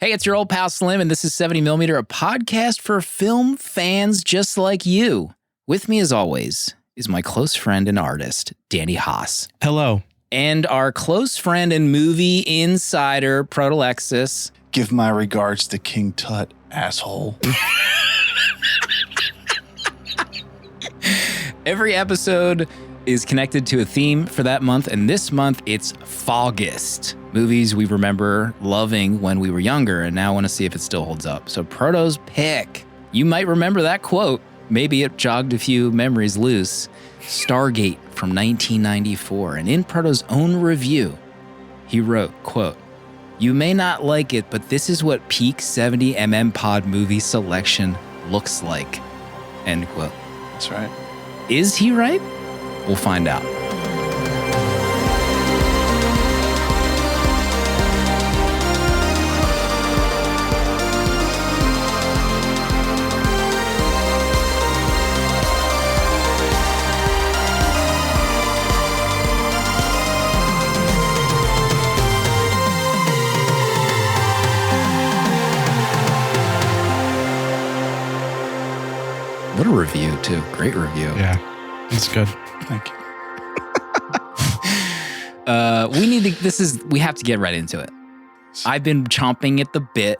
Hey, it's your old pal Slim, and this is 70mm, a podcast for film fans just like you. With me, as always, is my close friend and artist, Danny Haas. Hello. And our close friend and movie insider, Protolexis. Give my regards to King Tut, asshole. Every episode is connected to a theme for that month, and this month it's Foggist. Movies we remember loving when we were younger and now want to see if it still holds up. So Proto's pick. You might remember that quote. Maybe it jogged a few memories loose. Stargate from 1994. And in Proto's own review, he wrote, quote, "You may not like it, but this is what peak 70mm pod movie selection looks like." End quote. That's right. Is he right? We'll find out. What a review, too. Great review. Yeah, it's good. Thank you. We have to get right into it. I've been chomping at the bit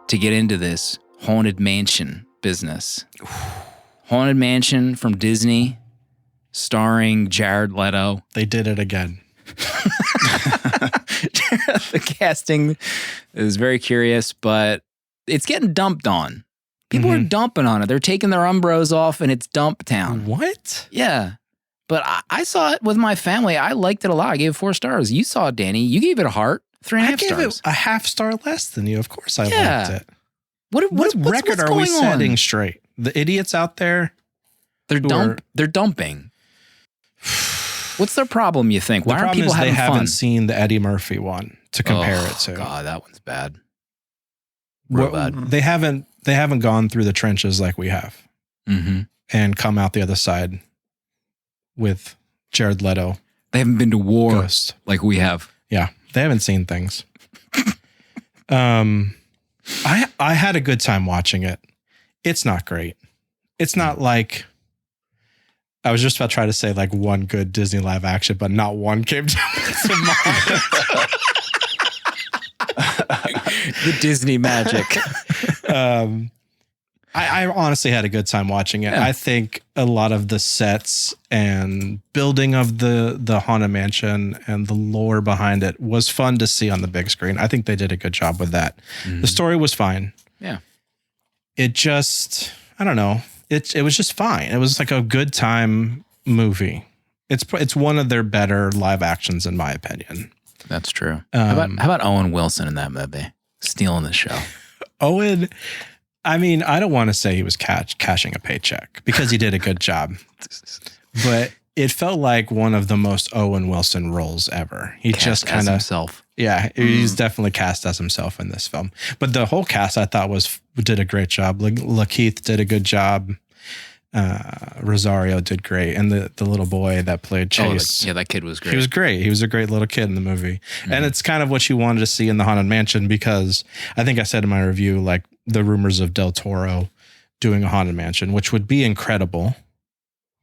to get into this Haunted Mansion business. Haunted Mansion from Disney, starring Jared Leto. They did it again. The casting is very curious, but it's getting dumped on. People are dumping on it. They're taking their umbros off, and it's dump town. What? Yeah. But I saw it with my family. I liked it a lot. I gave it 4 stars. You saw it, Danny. You gave it a heart. 3.5 stars. I gave it a half star less than you. Of course I liked it. What record what's are we going setting on? straight? The idiots out there? They're dumping. What's their problem, you think? Why aren't people having fun? They haven't seen the Eddie Murphy one to compare it to. God, that one's bad. Real bad. They haven't gone through the trenches like we have and come out the other side with Jared Leto. They haven't been to war Ghost. like we have. Yeah, they haven't seen things. I had a good time watching it. It's not great. It's not like, I was just about to try to say like one good Disney live action, but not one came to mind. The Disney magic. I honestly had a good time watching it. Yeah. I think a lot of the sets and building of the Haunted Mansion and the lore behind it was fun to see on the big screen. I think they did a good job with that. The story was fine. Yeah. It just, I don't know. It was just fine. It was like a good time movie. It's one of their better live actions in my opinion. That's true. How about Owen Wilson in that movie? Stealing the show. Owen, I mean, I don't want to say he was cashing a paycheck because he did a good job, but it felt like one of the most Owen Wilson roles ever. He just kind of himself. Yeah, he's definitely cast as himself in this film. But the whole cast I thought did a great job. Lakeith did a good job. Rosario did great, and the little boy that played Chase. That kid was great. He was great. He was a great little kid in the movie, and it's kind of what you wanted to see in the Haunted Mansion because I think I said in my review like the rumors of Del Toro doing a Haunted Mansion, which would be incredible,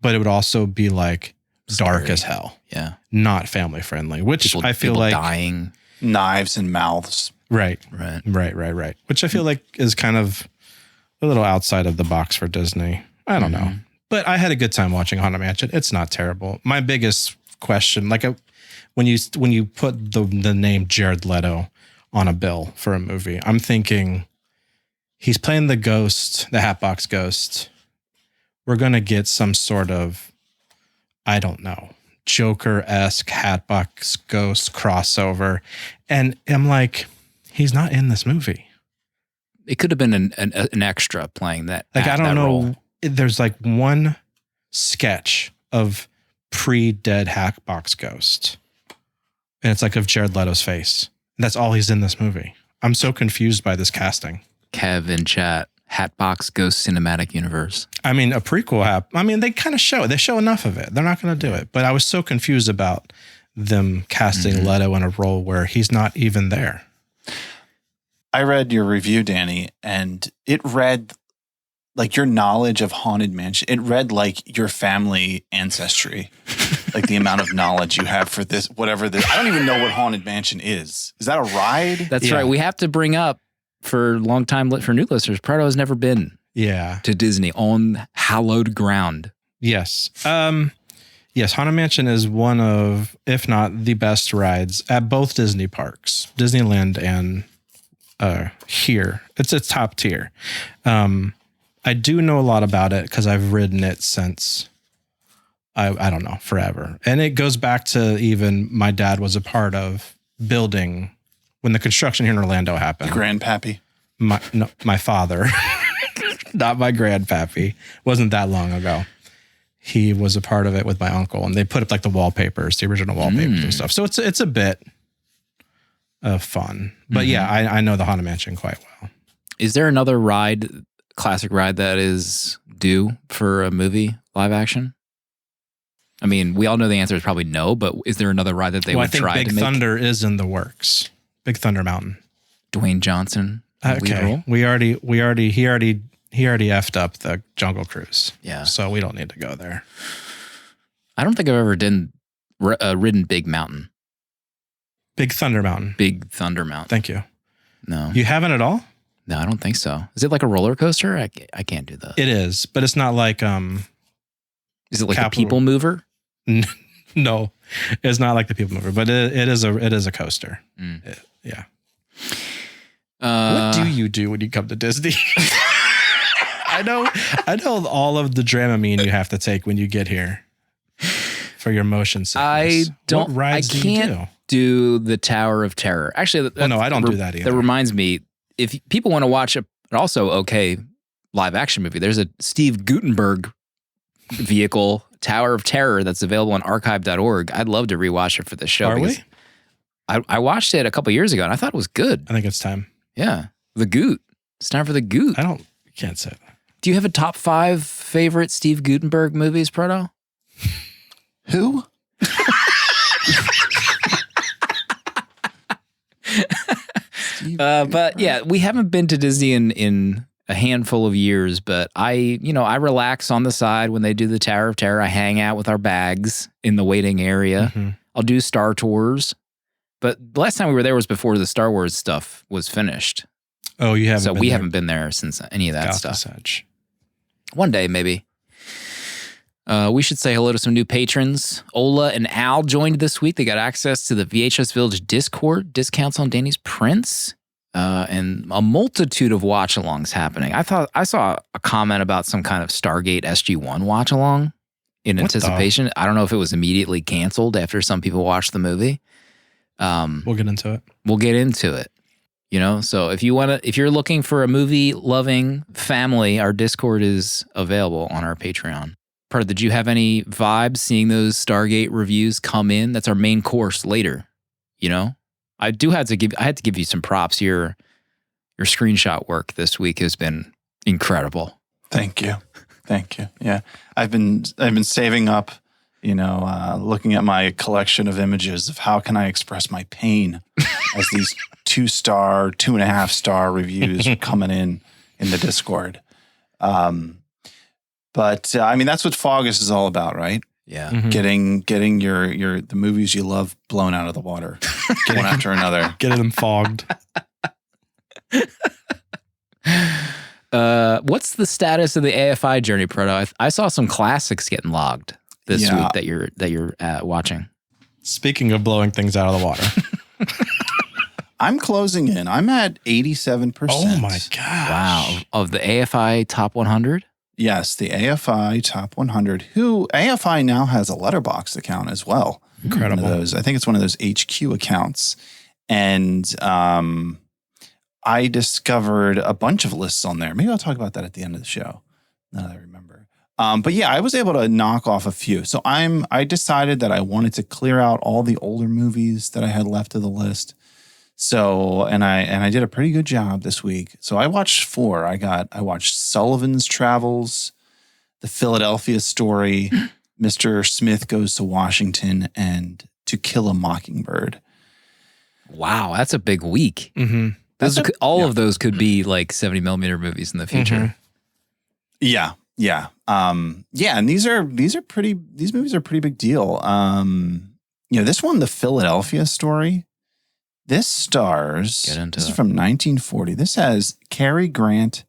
but it would also be like dark as hell. Yeah, not family friendly. Which I feel like dying, knives and mouths. Right. Which I feel like is kind of a little outside of the box for Disney. I don't know. But I had a good time watching Haunted Mansion. It's not terrible. My biggest question, like when you put the name Jared Leto on a bill for a movie, I'm thinking he's playing the ghost, the Hatbox Ghost. We're going to get some sort of, I don't know, Joker-esque Hatbox Ghost crossover. And I'm like, he's not in this movie. It could have been an extra playing that. Like, I don't know. Role. There's like one sketch of pre-dead Hatbox Ghost. And it's like of Jared Leto's face. And that's all he's in this movie. I'm so confused by this casting. Kev in chat, Hatbox Ghost Cinematic Universe. I mean, a prequel they kind of show it. They show enough of it. They're not going to do it. But I was so confused about them casting Leto in a role where he's not even there. I read your review, Danny, and it read like your knowledge of Haunted Mansion. It read like your family ancestry, like the amount of knowledge you have for this, whatever this. I don't even know what Haunted Mansion is. Is that a ride? That's right. We have to bring up for long time for new listeners. Proto has never been to Disney on hallowed ground. Yes. Yes, Haunted Mansion is one of, if not the best rides at both Disney parks, Disneyland and here. It's a top tier. I do know a lot about it because I've ridden it since, I don't know, forever. And it goes back to even my dad was a part of building when the construction here in Orlando happened. Grandpappy? My father, not my grandpappy. Wasn't that long ago. He was a part of it with my uncle, and they put up like the wallpapers, the original wallpapers and stuff. So it's a bit of fun. But yeah, I know the Haunted Mansion quite well. Is there another classic ride that is due for a movie live action? I mean, we all know the answer is probably no, but is there another ride that they would try to make? Big Thunder is in the works. Big Thunder Mountain. Dwayne Johnson. Okay. He already effed up the Jungle Cruise. Yeah. So we don't need to go there. I don't think I've ever ridden Big Mountain. Big Thunder Mountain. Big Thunder Mountain. Thank you. No. You haven't at all? No, I don't think so. Is it like a roller coaster? I can't do that. It is, but it's not like Is it like a people mover? No, it's not like the people mover, but it is a coaster. Yeah. What do you do when you come to Disney? I know all of the Dramamine you have to take when you get here for your motion sickness. I can't do the Tower of Terror. Actually, no, I don't do that either. That reminds me, if people want to watch an also okay live action movie, there's a Steve Guttenberg vehicle, Tower of Terror, that's available on archive.org. I'd love to rewatch it for this show. Are we? I watched it a couple years ago and I thought it was good. I think it's time. Yeah. The Goot. It's time for the Goot. Can't say that. Do you have a top 5 favorite Steve Guttenberg movies, Proto? Who? But yeah, we haven't been to Disney in a handful of years, but I relax on the side when they do the Tower of Terror. I hang out with our bags in the waiting area. Mm-hmm. I'll do Star Tours. But the last time we were there was before the Star Wars stuff was finished. Oh, you haven't. So we haven't been there since any of that stuff. One day, maybe. We should say hello to some new patrons. Ola and Al joined this week. They got access to the VHS Village Discord, discounts on Danny's Prince, and a multitude of watch-alongs happening. I saw a comment about some kind of Stargate SG-1 watch-along in anticipation. I don't know if it was immediately canceled after some people watched the movie. We'll get into it. We'll get into it. So if you're looking for a movie-loving family, our Discord is available on our Patreon. Part, did you have any vibes seeing those Stargate reviews come in? That's our main course later. I had to give you some props. Your screenshot work this week has been incredible. Thank you. Yeah, I've been saving up. Looking at my collection of images of how can I express my pain as these 2-star, 2.5-star reviews are coming in the Discord. But I mean, that's what Faugus is all about, right? Yeah. Mm-hmm. Getting the movies you love blown out of the water one after another. Getting them fogged. What's the status of the AFI journey, Proto? I saw some classics getting logged this week that you're watching. Speaking of blowing things out of the water. I'm closing in. I'm at 87%. Oh my gosh. Wow. Of the AFI top 100? Yes, the AFI top 100, who AFI now has a Letterboxd account as well. Incredible. I think it's one of those HQ accounts. And I discovered a bunch of lists on there. Maybe I'll talk about that at the end of the show, now that I remember. But yeah, I was able to knock off a few. So I decided that I wanted to clear out all the older movies that I had left of the list. So, and I did a pretty good job this week. So I watched 4. I watched Sullivan's Travels, The Philadelphia Story, Mr. Smith Goes to Washington, and To Kill a Mockingbird. Wow, that's a big week. Mm-hmm. All of those could be like 70 millimeter movies in the future. Mhm. Yeah. And these movies are pretty big deal. This one, the Philadelphia Story, this stars, Get into this is it. from 1940. This has Cary Grant,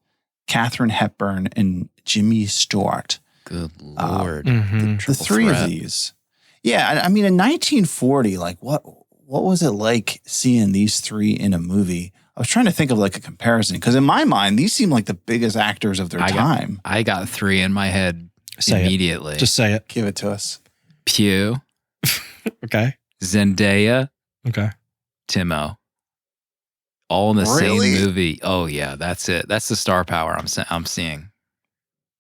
Katharine Hepburn, and Jimmy Stewart. Good Lord. Mhm. The three threat. of these. Yeah. I mean, in 1940, like what was it like seeing these three in a movie? I was trying to think of like a comparison because in my mind, these seem like the biggest actors of their time. I got three in my head Say it. immediately. Just say it. Give it to us. Pew, Okay. Zendaya, Okay. Timo. All in the Really? same movie. Oh yeah, that's it. That's the star power I'm seeing.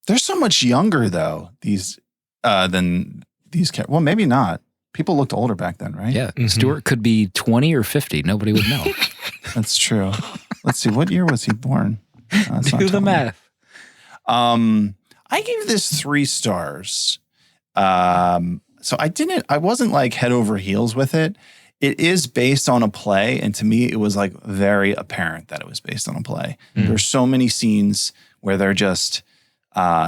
They're so much younger though, than these. Well, maybe not. People looked older back then, right? Yeah, Mhm. Stewart could be 20 or 50. Nobody would know. That's true. Let's see. What year was he born? That's not Do the telling me. math. I gave this 3 stars. So I wasn't like head over heels with it. It is based on a play. And to me, it was like very apparent that it was based on a play. There's so many scenes where they're just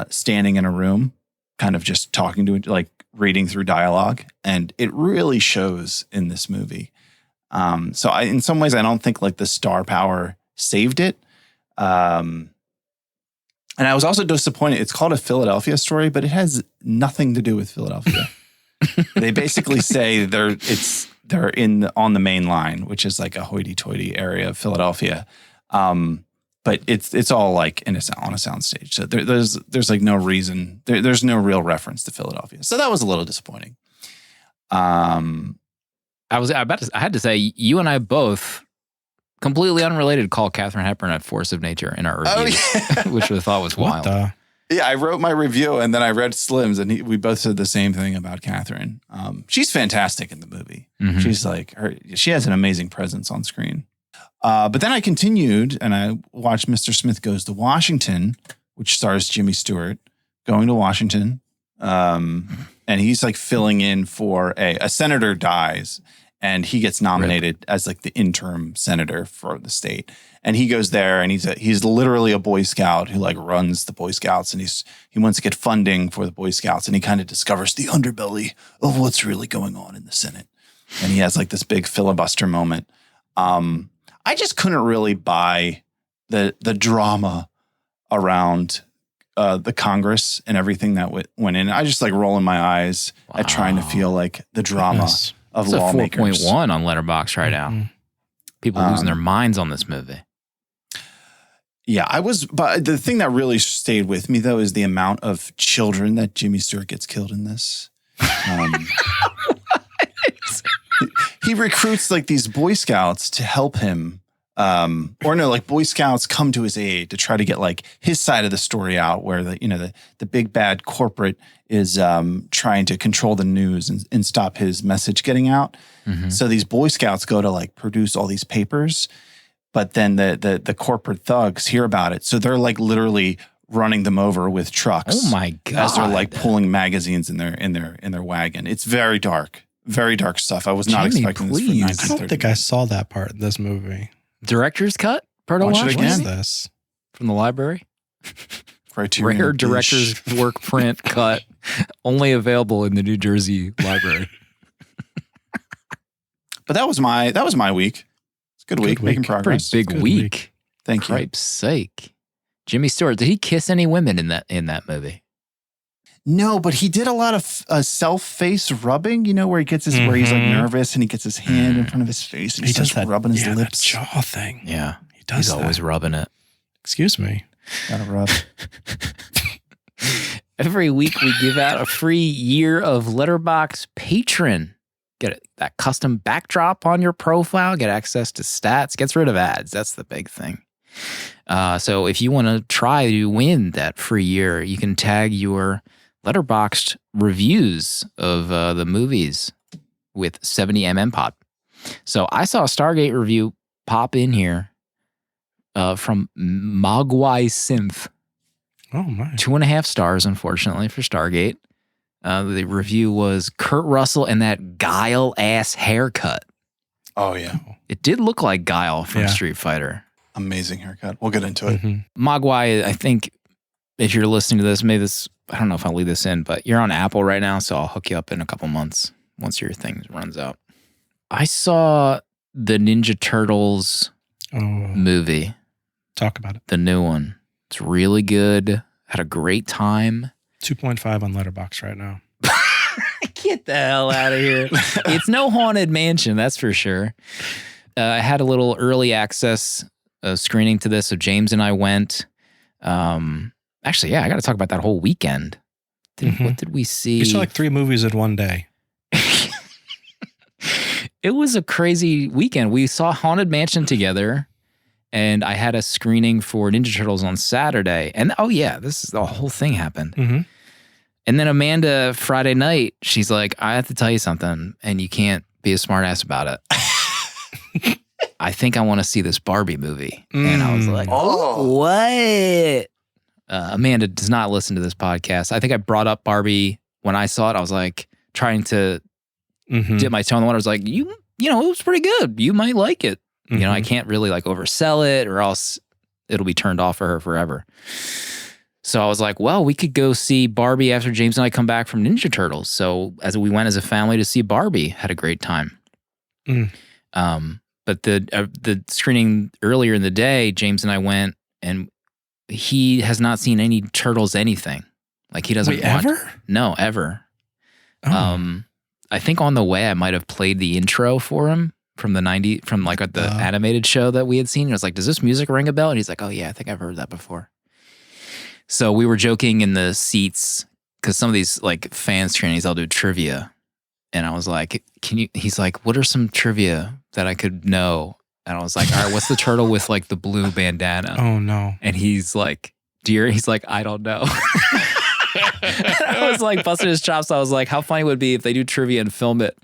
standing in a room, kind of just talking to it, like reading through dialogue. And it really shows in this movie. So in some ways, I don't think like the star power saved it. And I was also disappointed. It's called A Philadelphia Story, but it has nothing to do with Philadelphia. They basically say they're on the main line, which is like a hoity-toity area of Philadelphia. But it's all like on a soundstage. So there's like no reason. There's no real reference to Philadelphia. So that was a little disappointing. I had to say, you and I both, completely unrelated, call Katharine Hepburn a force of nature in our review, Oh, yeah. which I thought was What wild. the? Yeah, I wrote my review and then I read Slim's and we both said the same thing about Katharine. She's fantastic in the movie. Mhm. She's like she has an amazing presence on screen. But then I continued and I watched Mr. Smith Goes to Washington, which stars Jimmy Stewart going to Washington. And he's like filling in for a senator dies and he gets nominated as like the interim senator for the state. And he goes there and he's literally a Boy Scout who like runs the Boy Scouts and he wants to get funding for the Boy Scouts and he kind of discovers the underbelly of what's really going on in the Senate. And he has like this big filibuster moment. I just couldn't really buy the drama around the Congress and everything that went in. I just like rolling my eyes at trying to feel like the drama Goodness. of It's a lawmakers. 4.1 on Letterboxd right now. People losing their minds on this movie. Yeah, but the thing that really stayed with me though is the amount of children that Jimmy Stewart gets killed in this. He recruits like these Boy Scouts to help him. Like Boy Scouts come to his aid to try to get like his side of the story out where the big bad corporate is trying to control the news and stop his message getting out. Mm-hmm. So these Boy Scouts go to like produce all these papers, but then the corporate thugs hear about it. So they're like literally running them over with trucks. Oh my God. As they're like pulling magazines in their wagon. It's very dark stuff. I was not Jimmy, expecting this from please. I don't 1930. think I saw that part in this movie. Director's cut? Proto Watch it watch? again. What's this? From the library? Criterion Rare Dish. director's work print cut. Only available in the New Jersey library. But that was my week. It's a good week, making week. progress. Pretty big Good week. week. Thank you. Cripe's sake. Jimmy Stewart, did he kiss any women in that movie? No, but he did a lot of self-face rubbing, where he gets where he's like nervous and he gets his hand in front of his face and he does starts that, rubbing his that lips. jaw thing. Yeah. He does He's that. always rubbing it. Excuse me. Gotta rub. Every week we give out a free year of Letterboxd Patron. Get that custom backdrop on your profile, get access to stats, gets rid of ads. That's the big thing. So if you want to try to win that free year, you can tag your Letterboxd reviews of the movies with 70mm Pod. So I saw a Stargate review pop in here from Mogwai Synth. Oh my. 2.5 stars, unfortunately, for Stargate. The review was Kurt Russell and that Guile ass haircut. Oh yeah. It did look like Guile from Yeah. Street Fighter. Amazing haircut. We'll get into it. Mogwai, I think if you're listening to this, maybe this, I don't know if I'll leave this in, but you're on Apple right now, so I'll hook you up in a couple months once your thing runs out. I saw the Ninja Turtles movie. Talk about it. The new one. It's really good. Had a great time. 2.5 on Letterboxd right now. Get the hell out of here. It's no Haunted Mansion, that's for sure. I had a little early access screening to this, so James and I went. Actually, yeah, I got to talk about that whole weekend. What did we see? You saw like 3 movies in one day. It was a crazy weekend. We saw Haunted Mansion together, and I had a screening for Ninja Turtles on Saturday. And the whole thing happened. Mm-hmm. And then Amanda, Friday night, she's like, I have to tell you something, and you can't be a smart ass about it. I think I want to see this Barbie movie. And I was like, what? Amanda does not listen to this podcast. I think I brought up Barbie when I saw it. I was like trying to dip my toe in the water. I was like, it was pretty good. You might like it. You know, I can't really like oversell it or else it'll be turned off for her forever. So I was like, well, we could go see Barbie after James and I come back from Ninja Turtles. So as we went as a family to see Barbie, had a great time. But the screening earlier in the day, James and I went, and he has not seen any Turtles anything. Like he doesn't watch. Ever? No, ever. Oh. I think on the way I might have played the intro for him from the the animated show that we had seen. I was like, does this music ring a bell? And he's like, oh yeah, I think I've heard that before. So we were joking in the seats because some of these like fan screenings, I'll do trivia. And I was like, he's like, what are some trivia that I could know? And I was like, all right, what's the turtle with like the blue bandana? Oh no. And he's like, deer? He's like, I don't know. I was like busting his chops. I was like, how funny would it be if they do trivia and film it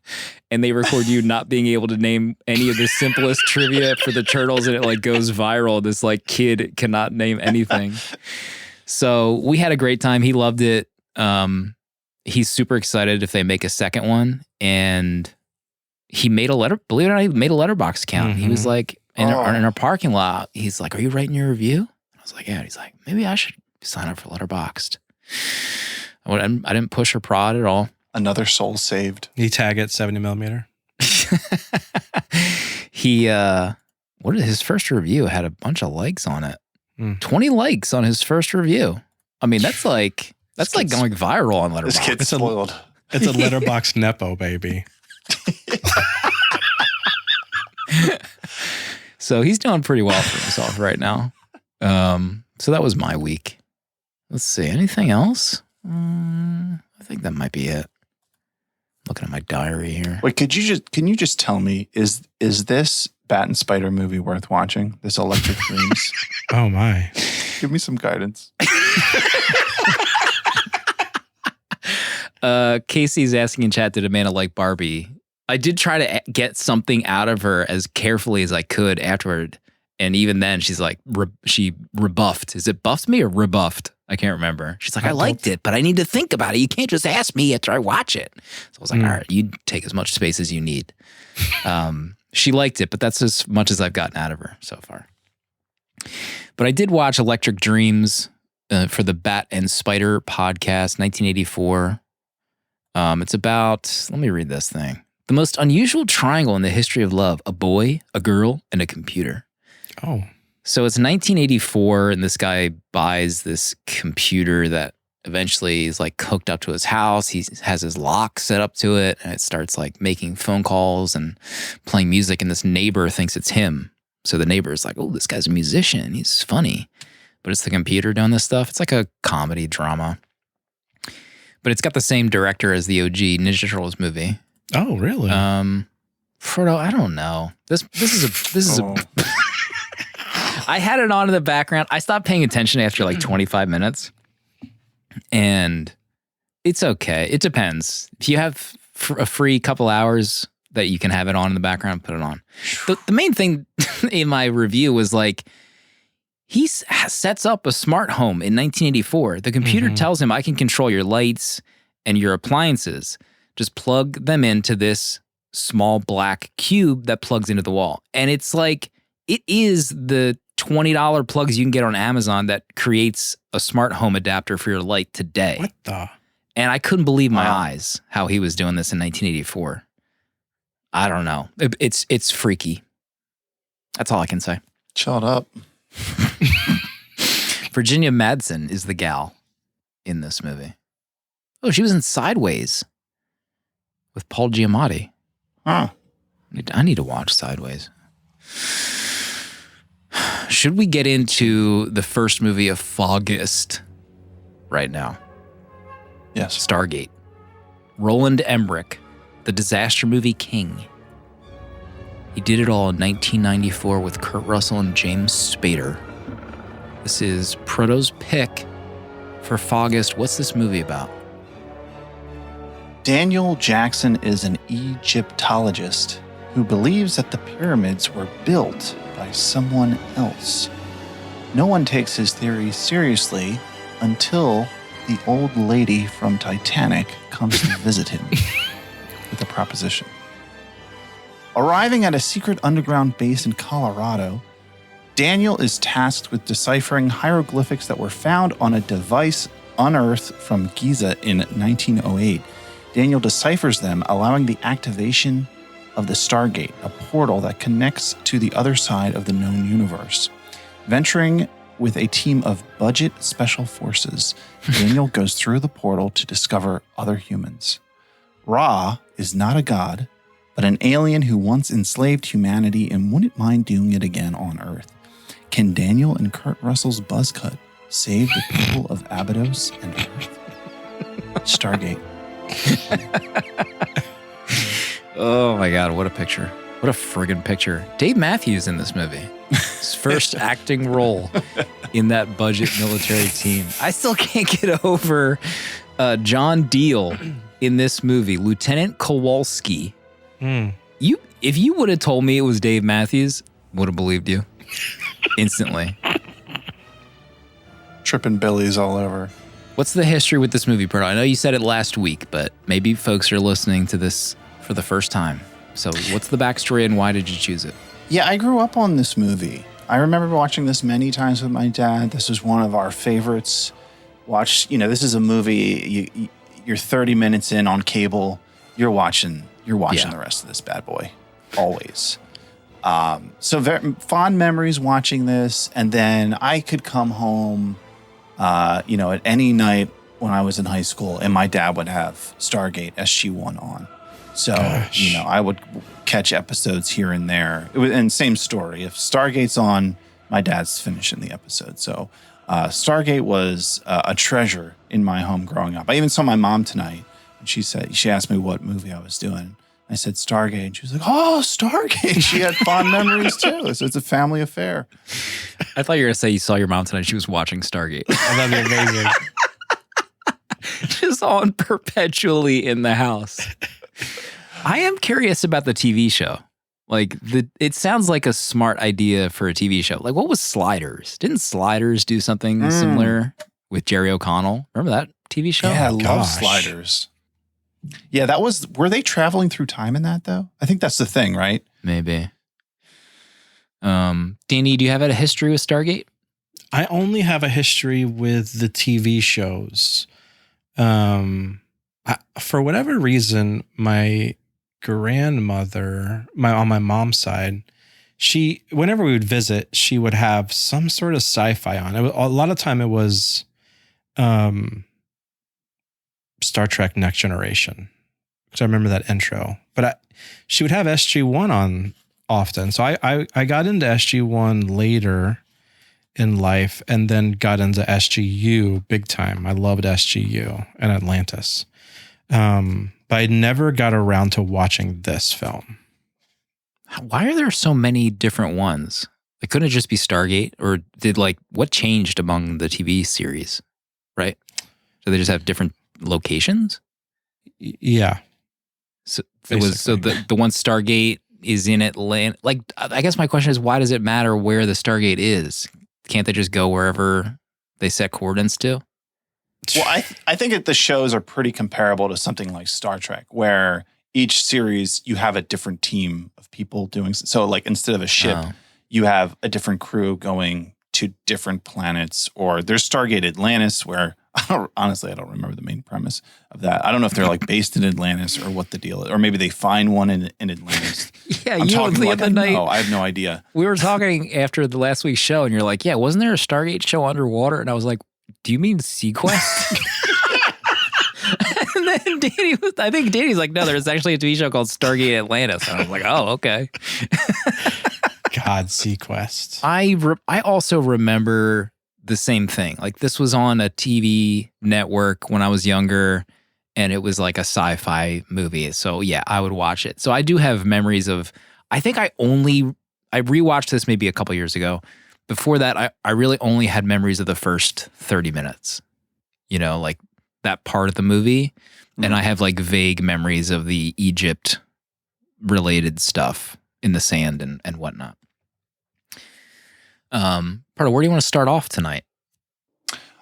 and they record you not being able to name any of the simplest trivia for the turtles and it like goes viral. This like kid cannot name anything. So we had a great time. He loved it. He's super excited if they make a second one. And he made believe it or not, he made a Letterboxd account. He was like, in our parking lot, he's like, are you writing your review? I was like, yeah. He's like, maybe I should sign up for Letterboxd. I didn't push or prod at all. Another soul saved. He tag it 70 millimeter. His first review had a bunch of likes on it. 20 likes on his first review. I mean, that's like going viral on Letterboxd. This kid's spoiled. It's a Letterboxd Nepo, baby. So he's doing pretty well for himself right now. So that was my week. Let's see. Anything else? I think that might be it. Looking at my diary here. Wait, can you just tell me, is this Bat and Spider movie worth watching? This Electric Dreams? Oh my. Give me some guidance. Casey's asking in chat, did Amanda like Barbie? I did try to get something out of her as carefully as I could afterward. And even then, she's like, she rebuffed. Is it buffed me or rebuffed? I can't remember. She's like, I liked it, but I need to think about it. You can't just ask me after I watch it. So I was like, all right, you take as much space as you need. She liked it, but that's as much as I've gotten out of her so far. But I did watch Electric Dreams for the Bat and Spider podcast, 1984. It's about, let me read this thing. The most unusual triangle in the history of love, a boy, a girl, and a computer. Oh. So it's 1984, and this guy buys this computer that eventually is like hooked up to his house. He has his lock set up to it, and it starts like making phone calls and playing music, and this neighbor thinks it's him. So the neighbor is like, oh, this guy's a musician. He's funny. But it's the computer doing this stuff. It's like a comedy drama. But it's got the same director as the OG Ninja Turtles movie. Oh, really? Frodo, I don't know. This is a I had it on in the background. I stopped paying attention after like 25 minutes. And it's okay. It depends. If you have a free couple hours that you can have it on in the background, put it on. The main thing in my review was like, he sets up a smart home in 1984. The computer tells him, I can control your lights and your appliances. Just plug them into this small black cube that plugs into the wall. And it's like, it is the $20 plugs you can get on Amazon that creates a smart home adapter for your light today. What the? And I couldn't believe my eyes how he was doing this in 1984. I don't know. It's freaky. That's all I can say. Shut up. Virginia Madsen is the gal in this movie. Oh, she was in Sideways with Paul Giamatti. Huh. I need to watch Sideways. Should we get into the first movie of August right now? Yes. Stargate. Roland Emmerich, the disaster movie king. He did it all in 1994 with Kurt Russell and James Spader. This is Proto's pick for August. What's this movie about? Daniel Jackson is an Egyptologist who believes that the pyramids were built by someone else. No one takes his theory seriously until the old lady from Titanic comes to visit him with a proposition. Arriving at a secret underground base in Colorado, Daniel is tasked with deciphering hieroglyphics that were found on a device unearthed from Giza in 1908. Daniel deciphers them, allowing the activation of the Stargate, a portal that connects to the other side of the known universe. Venturing with a team of budget special forces, Daniel goes through the portal to discover other humans. Ra is not a god, but an alien who once enslaved humanity and wouldn't mind doing it again on Earth. Can Daniel and Kurt Russell's buzz cut save the people of Abydos and Earth? Stargate. Oh my God, what a picture. What a friggin' picture. Dave Matthews in this movie. His first acting role in that budget military team. I still can't get over John Deal in this movie, Lieutenant Kowalski. If you would have told me it was Dave Matthews, would have believed you instantly. Tripping Billies all over. What's the history with this movie, Proto? I know you said it last week, but maybe folks are listening to this for the first time. So what's the backstory and why did you choose it? Yeah, I grew up on this movie. I remember watching this many times with my dad. This was one of our favorites. This is a movie, you're 30 minutes in on cable, you're watching the rest of this bad boy, always. So very fond memories watching this, and then I could come home, at any night when I was in high school, and my dad would have Stargate SG-1 on. So, I would catch episodes here and there. And same story. If Stargate's on, my dad's finishing the episode. So, Stargate was a treasure in my home growing up. I even saw my mom tonight, and she asked me what movie I was doing. I said Stargate, and she was like, "Oh, Stargate!" She had fond memories too. So it's a family affair. I thought you were gonna say you saw your mom tonight. She was watching Stargate. That'd be amazing. Just on perpetually in the house. I am curious about the TV show. It sounds like a smart idea for a TV show. Like, what was Sliders? Didn't Sliders do something similar with Jerry O'Connell? Remember that TV show? Yeah, I love Sliders. Yeah, were they traveling through time in that though? I think that's the thing, right? Maybe. Danny, do you have a history with Stargate? I only have a history with the TV shows. For whatever reason, my grandmother, on my mom's side, whenever we would visit, she would have some sort of sci-fi on. A lot of time it was Star Trek Next Generation, because I remember that intro. But she would have SG-1 on often. So I got into SG-1 later in life and then got into SGU big time. I loved SGU and Atlantis. But I never got around to watching this film. Why are there so many different ones? It couldn't just be Stargate, or what changed among the TV series, right? So they just have different locations? Yeah. So the one Stargate is in Atlanta. I guess my question is, why does it matter where the Stargate is? Can't they just go wherever they set coordinates to? Well, I think that the shows are pretty comparable to something like Star Trek, where each series you have a different team of people doing. So, like, instead of a ship, you have a different crew going to different planets, or there's Stargate Atlantis, where honestly, I don't remember the main premise of that. I don't know if they're like based in Atlantis or what the deal is, or maybe they find one in Atlantis. Yeah, I'm you talking the like other night. I have no idea. We were talking after the last week's show, and you're like, "Yeah, wasn't there a Stargate show underwater?" And I was like, "Do you mean Sequest?" And then I think Danny's like, "No, there's actually a TV show called Stargate Atlantis." And I was like, "Oh, okay." God, Sequest. I also remember the same thing. Like this was on a TV network when I was younger, and it was like a sci-fi movie. So yeah, I would watch it. So I do have memories of. I think I rewatched this maybe a couple years ago. Before that, I really only had memories of the first 30 minutes. You know, like that part of the movie, and I have like vague memories of the Egypt related stuff in the sand and whatnot. Pardo, where do you want to start off tonight?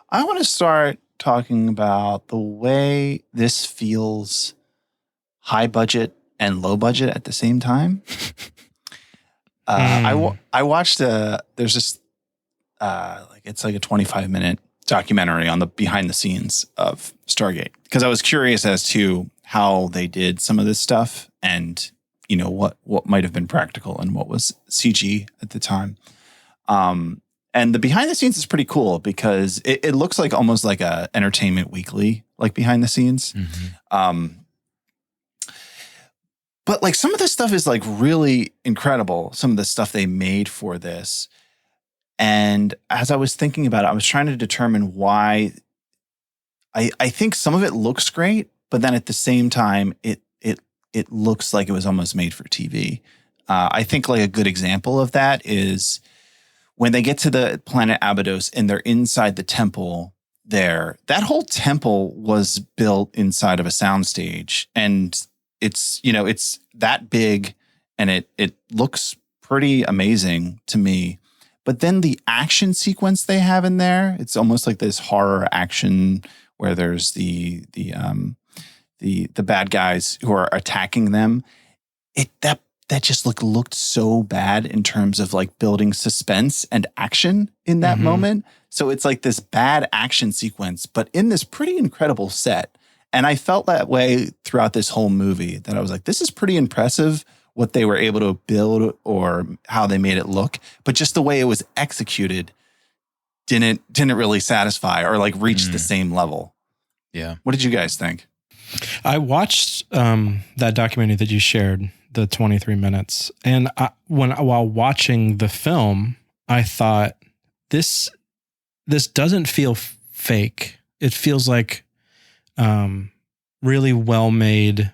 I want to start talking about the way this feels high budget and low budget at the same time. I watched there's this it's like a 25-minute documentary on the behind the scenes of Stargate, because I was curious as to how they did some of this stuff, and you know what might have been practical and what was CG at the time. And the behind the scenes is pretty cool because it looks like almost like a Entertainment Weekly, like behind the scenes. Mm-hmm. But like some of this stuff is like really incredible. Some of the stuff they made for this. And as I was thinking about it, I was trying to determine why. I think some of it looks great, but then at the same time, it looks like it was almost made for TV. I think like a good example of that is when they get to the planet Abydos and they're inside the temple there. That whole temple was built inside of a soundstage, and it's that big, and it looks pretty amazing to me. But then the action sequence they have in there, it's almost like this horror action where there's the bad guys who are attacking them. That just looked so bad in terms of like building suspense and action in that moment. So it's like this bad action sequence, but in this pretty incredible set. And I felt that way throughout this whole movie, that I was like, this is pretty impressive what they were able to build or how they made it look. But just the way it was executed didn't really satisfy or like reach the same level. Yeah. What did you guys think? I watched that documentary that you shared, the 23 minutes. And while watching the film, I thought this doesn't feel fake. It feels like really well-made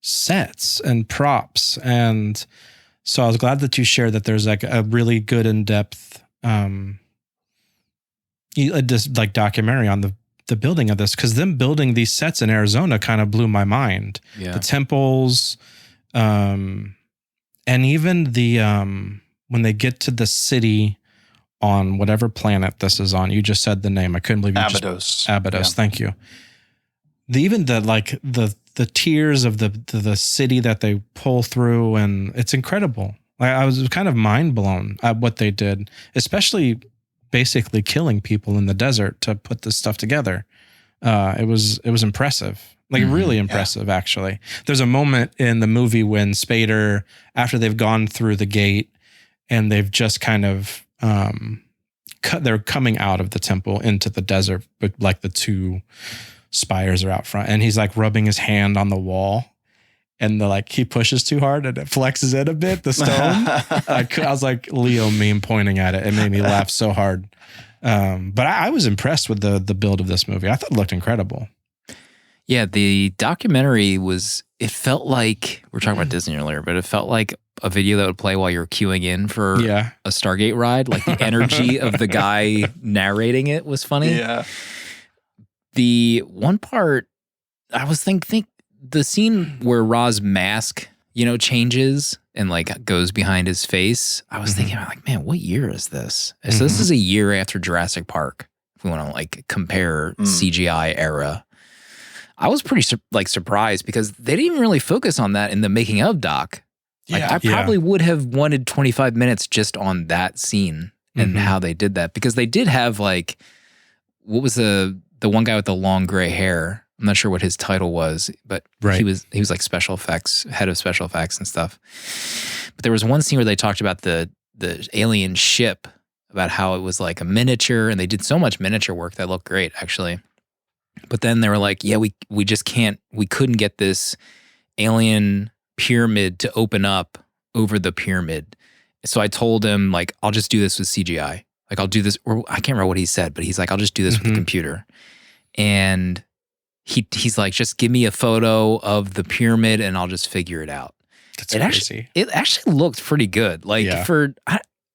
sets and props. And so I was glad that you shared that there's like a really good in-depth just like documentary on the building of this, because them building these sets in Arizona kind of blew my mind. Yeah. The temples, and even the when they get to the city on whatever planet this is on, you just said the name. I couldn't believe you Abydos. Abydos. Yeah. Thank you. Even the tiers of the city that they pull through, and it's incredible. I was kind of mind blown at what they did, especially basically killing people in the desert to put this stuff together. It was impressive. Like really impressive, actually. There's a moment in the movie when Spader, after they've gone through the gate and they've just kind of they're coming out of the temple into the desert, but like the two spires are out front, and he's like rubbing his hand on the wall, and he pushes too hard and it flexes in a bit, the stone. I was like Leo meme pointing at it. It made me laugh so hard. But I was impressed with the build of this movie. I thought it looked incredible. Yeah, the documentary it felt like, we were talking about Disney earlier, but it felt like a video that would play while you're queuing in for a Stargate ride. Like the energy of the guy narrating it was funny. Yeah. The one part, I was thinking the scene where Ra's mask, changes and like goes behind his face. I was thinking, like, man, what year is this? So this is a year after Jurassic Park. If we want to like compare CGI era. I was pretty surprised because they didn't even really focus on that in the making of doc. Like I probably would have wanted 25 minutes just on that scene and how they did that, because they did have like, what was the one guy with the long gray hair? I'm not sure what his title was, but he was like special effects, head of special effects and stuff. But there was one scene where they talked about the alien ship, about how it was like a miniature, and they did so much miniature work that looked great actually. But then they were like, yeah, we just couldn't get this alien pyramid to open up over the pyramid. So I told him, like, I'll just do this with CGI. Like, I'll do this, or I can't remember what he said, but he's like, I'll just do this with the computer. And he's like, just give me a photo of the pyramid and I'll just figure it out. That's crazy. It actually looked pretty good. Like for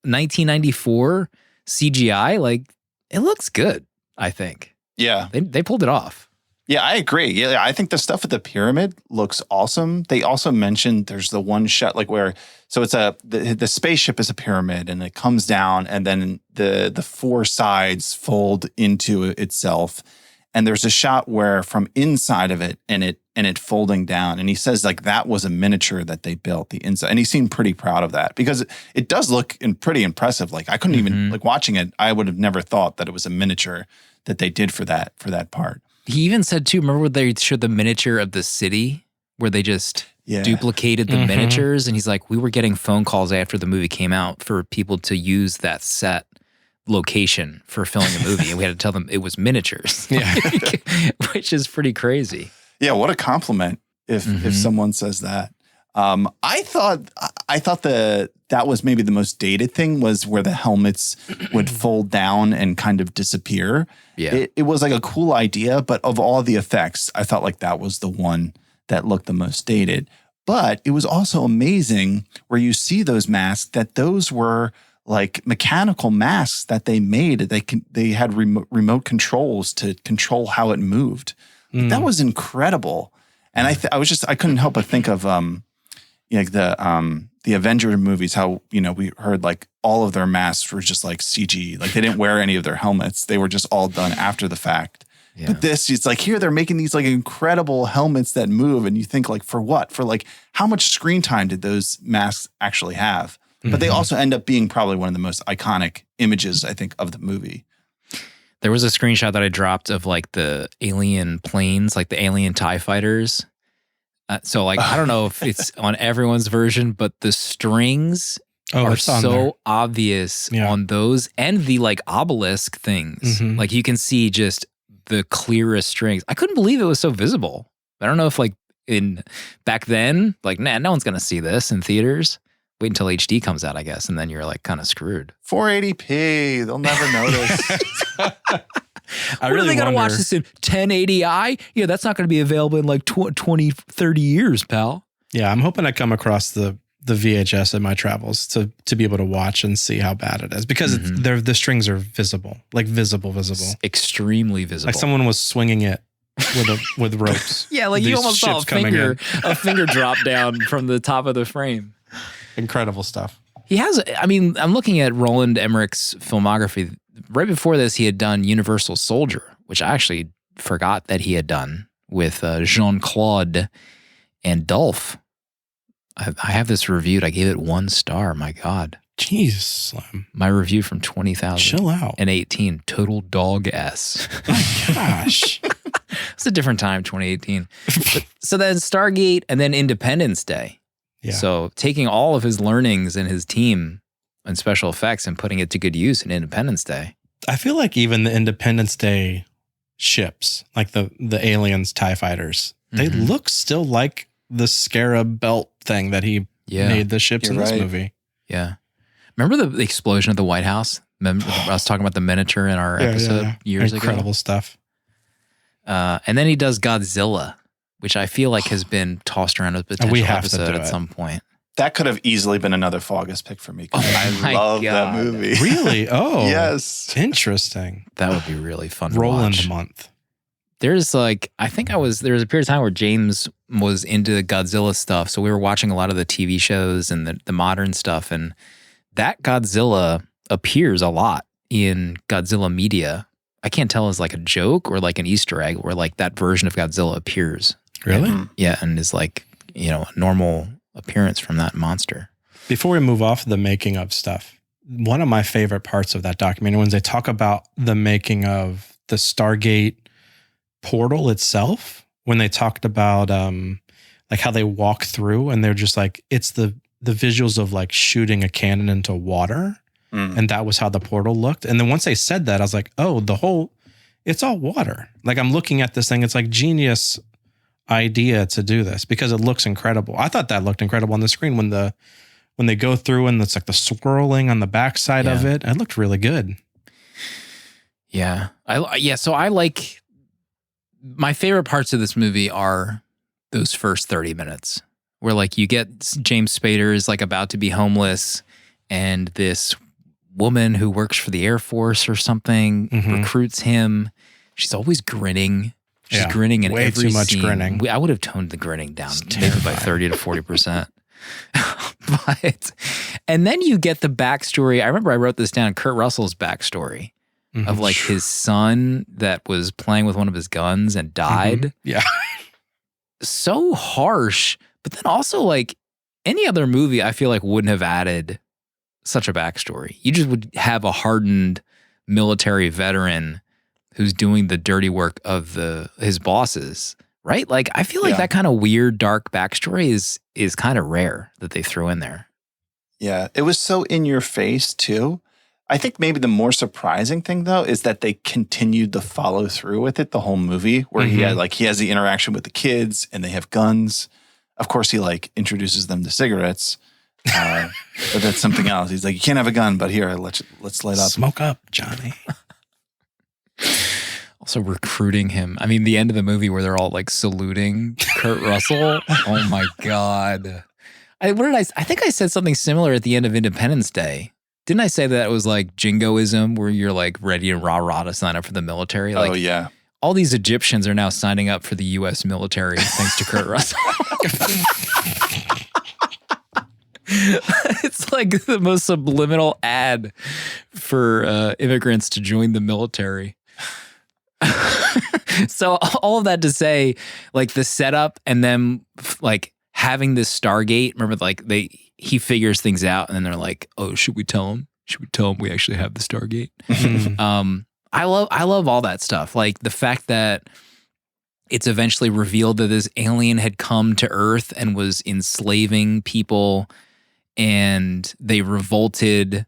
1994 CGI, like it looks good, I think. Yeah. They pulled it off. Yeah, I agree. Yeah, I think the stuff at the pyramid looks awesome. They also mentioned there's the one shot like where, so it's the spaceship is a pyramid and it comes down and then the four sides fold into itself. And there's a shot where from inside of it and it folding down. And he says like that was a miniature that they built, the inside. And he seemed pretty proud of that because it does look pretty impressive. Like I couldn't even, like watching it, I would have never thought that it was a miniature that they did for that part. He even said too, remember when they showed the miniature of the city where they just duplicated the miniatures? And he's like, we were getting phone calls after the movie came out for people to use that set location for filming a movie. And we had to tell them it was miniatures. Yeah. Which is pretty crazy. Yeah, what a compliment if someone says that. I thought that was maybe the most dated thing was where the helmets would fold down and kind of disappear. Yeah. It was like a cool idea, but of all the effects, I felt like that was the one that looked the most dated. But it was also amazing where you see those masks, that those were like mechanical masks that they made. They had remote controls to control how it moved. That was incredible. And I couldn't help but think of like the Avenger movies, how, we heard like all of their masks were just like CG, like they didn't wear any of their helmets. They were just all done after the fact. Yeah. But it's like here they're making these like incredible helmets that move. And you think like, for what? For like, how much screen time did those masks actually have? But they also end up being probably one of the most iconic images, I think, of the movie. There was a screenshot that I dropped of like the alien planes, like the alien TIE fighters. So like, I don't know if it's on everyone's version, but the strings are so obvious on those, and the like obelisk things. Like you can see just the clearest strings. I couldn't believe it was so visible. I don't know if like back then, like, no one's going to see this in theaters. Wait until HD comes out, I guess, and then you're like kind of screwed. 480p, they'll never notice. Are they going to watch this in 1080i? Yeah, that's not going to be available in like 20, 30 years, pal. Yeah, I'm hoping I come across the VHS in my travels to be able to watch and see how bad it is, because the strings are visible, like visible. It's extremely visible. Like someone was swinging it with ropes. Yeah, like you almost saw a finger drop down from the top of the frame. Incredible stuff. He has, I'm looking at Roland Emmerich's filmography. Right before this, he had done Universal Soldier, which I actually forgot that he had done with Jean-Claude and Dolph. I have this reviewed. I gave it 1 star. My God. Jeez, Slim. My review from 20,000. Chill out. And 18. Total dog S. My gosh. It's a different time, 2018. So then Stargate and then Independence Day. Yeah. So taking all of his learnings and his team and special effects and putting it to good use in Independence Day. I feel like even the Independence Day ships, like the aliens, TIE fighters, they look still like the Scarab belt thing that he made the ships in this movie. Yeah. Remember the explosion of the White House? Remember I was talking about the miniature in our episode years ago? Incredible stuff. And then he does Godzilla, which I feel like has been tossed around as a potential episode at some point. That could have easily been another Faugus pick for me. I love that movie. Really? Oh. Yes. Interesting. That would be really fun to Roland watch. month. There's like, there was a period of time where James was into the Godzilla stuff. So we were watching a lot of the TV shows and the modern stuff. And that Godzilla appears a lot in Godzilla media. I can't tell as like a joke or like an Easter egg, where like that version of Godzilla appears. Really? And is like, a normal appearance from that monster. Before we move off the making of stuff, one of my favorite parts of that documentary when they talk about the making of the Stargate portal itself, when they talked about like how they walk through and they're just like, it's the visuals of like shooting a cannon into water. And that was how the portal looked. And then once they said that, I was like, oh, it's all water. Like I'm looking at this thing. It's like genius idea to do this because it looks incredible. I thought that looked incredible on the screen when they go through and it's like the swirling on the backside of it. It looked really good. Yeah. So I like, my favorite parts of this movie are those first 30 minutes where like you get James Spader is like about to be homeless and this woman who works for the Air Force or something recruits him. She's always grinning. She's grinning in way every too much scene. grinning. I would have toned the grinning down maybe by 30 to 40%. And then you get the backstory. I remember I wrote this down, Kurt Russell's backstory of like his son that was playing with one of his guns and died. Yeah. So harsh, but then also like any other movie I feel like wouldn't have added such a backstory. You just would have a hardened military veteran who's doing the dirty work of his bosses, right? Like I feel like that kind of weird, dark backstory is kind of rare that they threw in there. Yeah, it was so in your face too. I think maybe the more surprising thing though is that they continued to follow through with it the whole movie, where he has the interaction with the kids and they have guns. Of course, he like introduces them to cigarettes, but that's something else. He's like, you can't have a gun, but here, let's light up. Smoke up, Johnny. Also recruiting him. I mean, the end of the movie where they're all like saluting Kurt Russell. Oh my God. I think I said something similar at the end of Independence Day. Didn't I say that it was like jingoism where you're like ready and rah-rah to sign up for the military? Like, oh yeah. All these Egyptians are now signing up for the U.S. military thanks to Kurt Russell. It's like the most subliminal ad for immigrants to join the military. So all of that to say, like the setup and then like having this Stargate, remember like he figures things out and then they're like, oh, should we tell him? Should we tell him we actually have the Stargate? I love all that stuff. Like the fact that it's eventually revealed that this alien had come to Earth and was enslaving people and they revolted.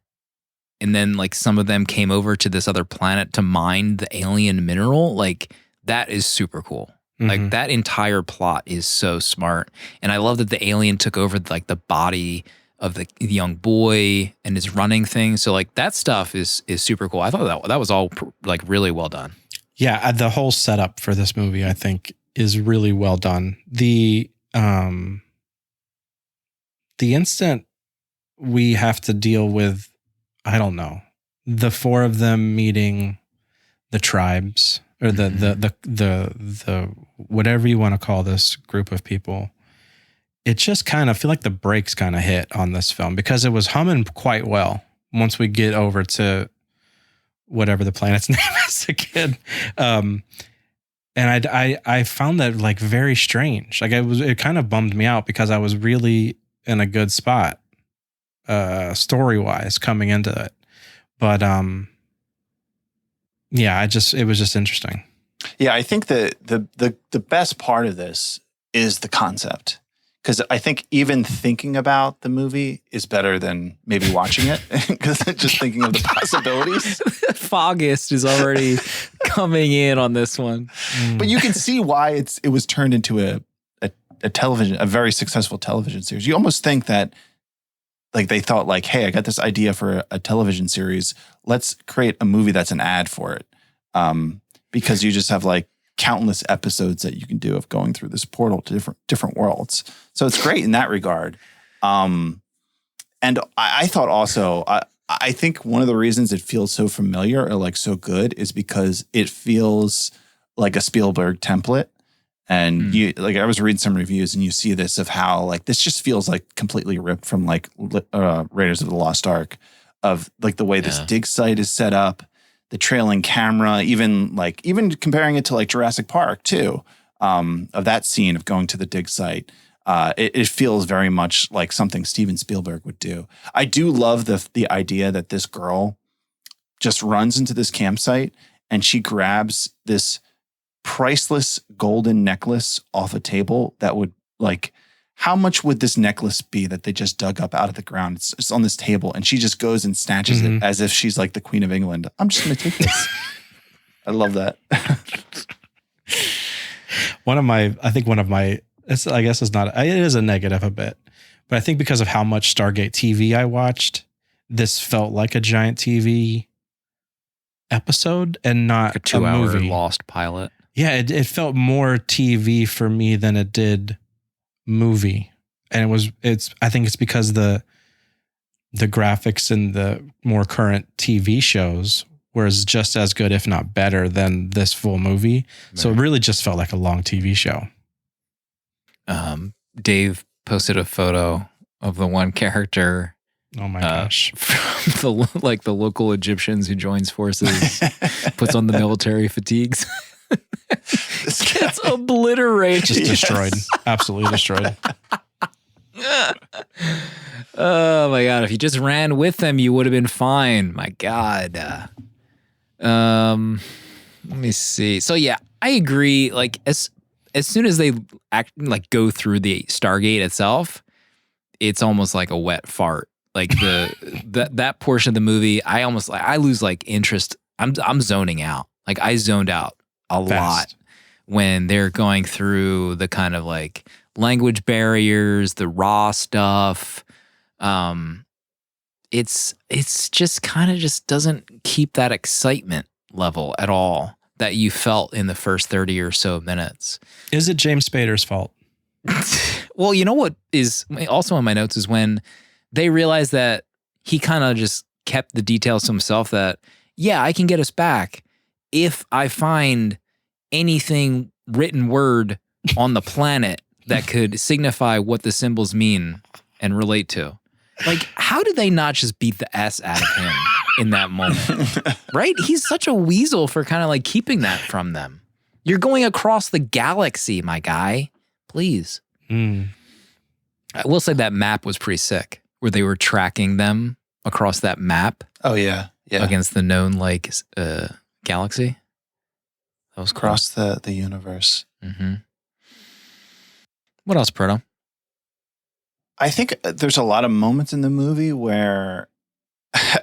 And then like some of them came over to this other planet to mine the alien mineral. Like that is super cool. Like that entire plot is so smart. And I love that the alien took over like the body of the young boy and is running things. So like that stuff is super cool. I thought that was all like really well done. Yeah, the whole setup for this movie I think is really well done. The instant we have to deal with, I don't know, the four of them meeting the tribes or the whatever you want to call this group of people. It just kind of feel like the brakes kind of hit on this film because it was humming quite well once we get over to whatever the planet's name is again. And I found that like very strange. Like it kind of bummed me out because I was really in a good spot story-wise coming into it. But yeah, it was just interesting. Yeah, I think the best part of this is the concept. Because I think even thinking about the movie is better than maybe watching it. Because just thinking of the possibilities. Foggist is already coming in on this one. But you can see why it was turned into a very successful television series. You almost think that like they thought like, hey, I got this idea for a television series. Let's create a movie that's an ad for it. Because you just have like countless episodes that you can do of going through this portal to different worlds. So it's great in that regard. And I thought also, I think one of the reasons it feels so familiar or like so good is because it feels like a Spielberg template. And you like I was reading some reviews and you see this of how like this just feels like completely ripped from like Raiders of the Lost Ark of like the way this dig site is set up, the trailing camera, even comparing it to like Jurassic Park too, of that scene of going to the dig site. It feels very much like something Steven Spielberg would do. I do love the idea that this girl just runs into this campsite and she grabs this priceless golden necklace off a table that would like, how much would this necklace be that they just dug up out of the ground? It's on this table and she just goes and snatches it as if she's like the Queen of England. I'm just going to take this. I love that. I guess it's not, it is a negative a bit, but I think because of how much Stargate TV I watched, this felt like a giant TV episode and not a 2-hour movie. Lost pilot. Yeah, it felt more TV for me than it did movie. And I think it's because the graphics in the more current TV shows was just as good, if not better, than this full movie. Right. So it really just felt like a long TV show. Dave posted a photo of the one character. Oh my gosh. From the local Egyptians who joins forces, puts on the military fatigues. This gets obliterated. Just destroyed. Absolutely destroyed. Oh my God. If you just ran with them, you would have been fine. My God. Let me see. So yeah, I agree. Like as soon as they go through the Stargate itself, it's almost like a wet fart. Like that portion of the movie, I lose like interest. I'm zoning out. Like I zoned out a lot when they're going through the kind of like language barriers, the raw stuff. It's just kind of just doesn't keep that excitement level at all that you felt in the first 30 or so minutes. Is it James Spader's fault? Well, you know what is also in my notes is when they realized that he kind of just kept the details to himself that, yeah, I can get us back if I find anything written word on the planet that could signify what the symbols mean and relate to. Like, how did they not just beat the S out of him in that moment? Right? He's such a weasel for kind of like keeping that from them. You're going across the galaxy, my guy. Please. I will say that map was pretty sick, where they were tracking them across that map. Oh, yeah. Yeah. Against the known like galaxy. That was cool. Across the universe. Mm-hmm. What else, Proto? I think there's a lot of moments in the movie where,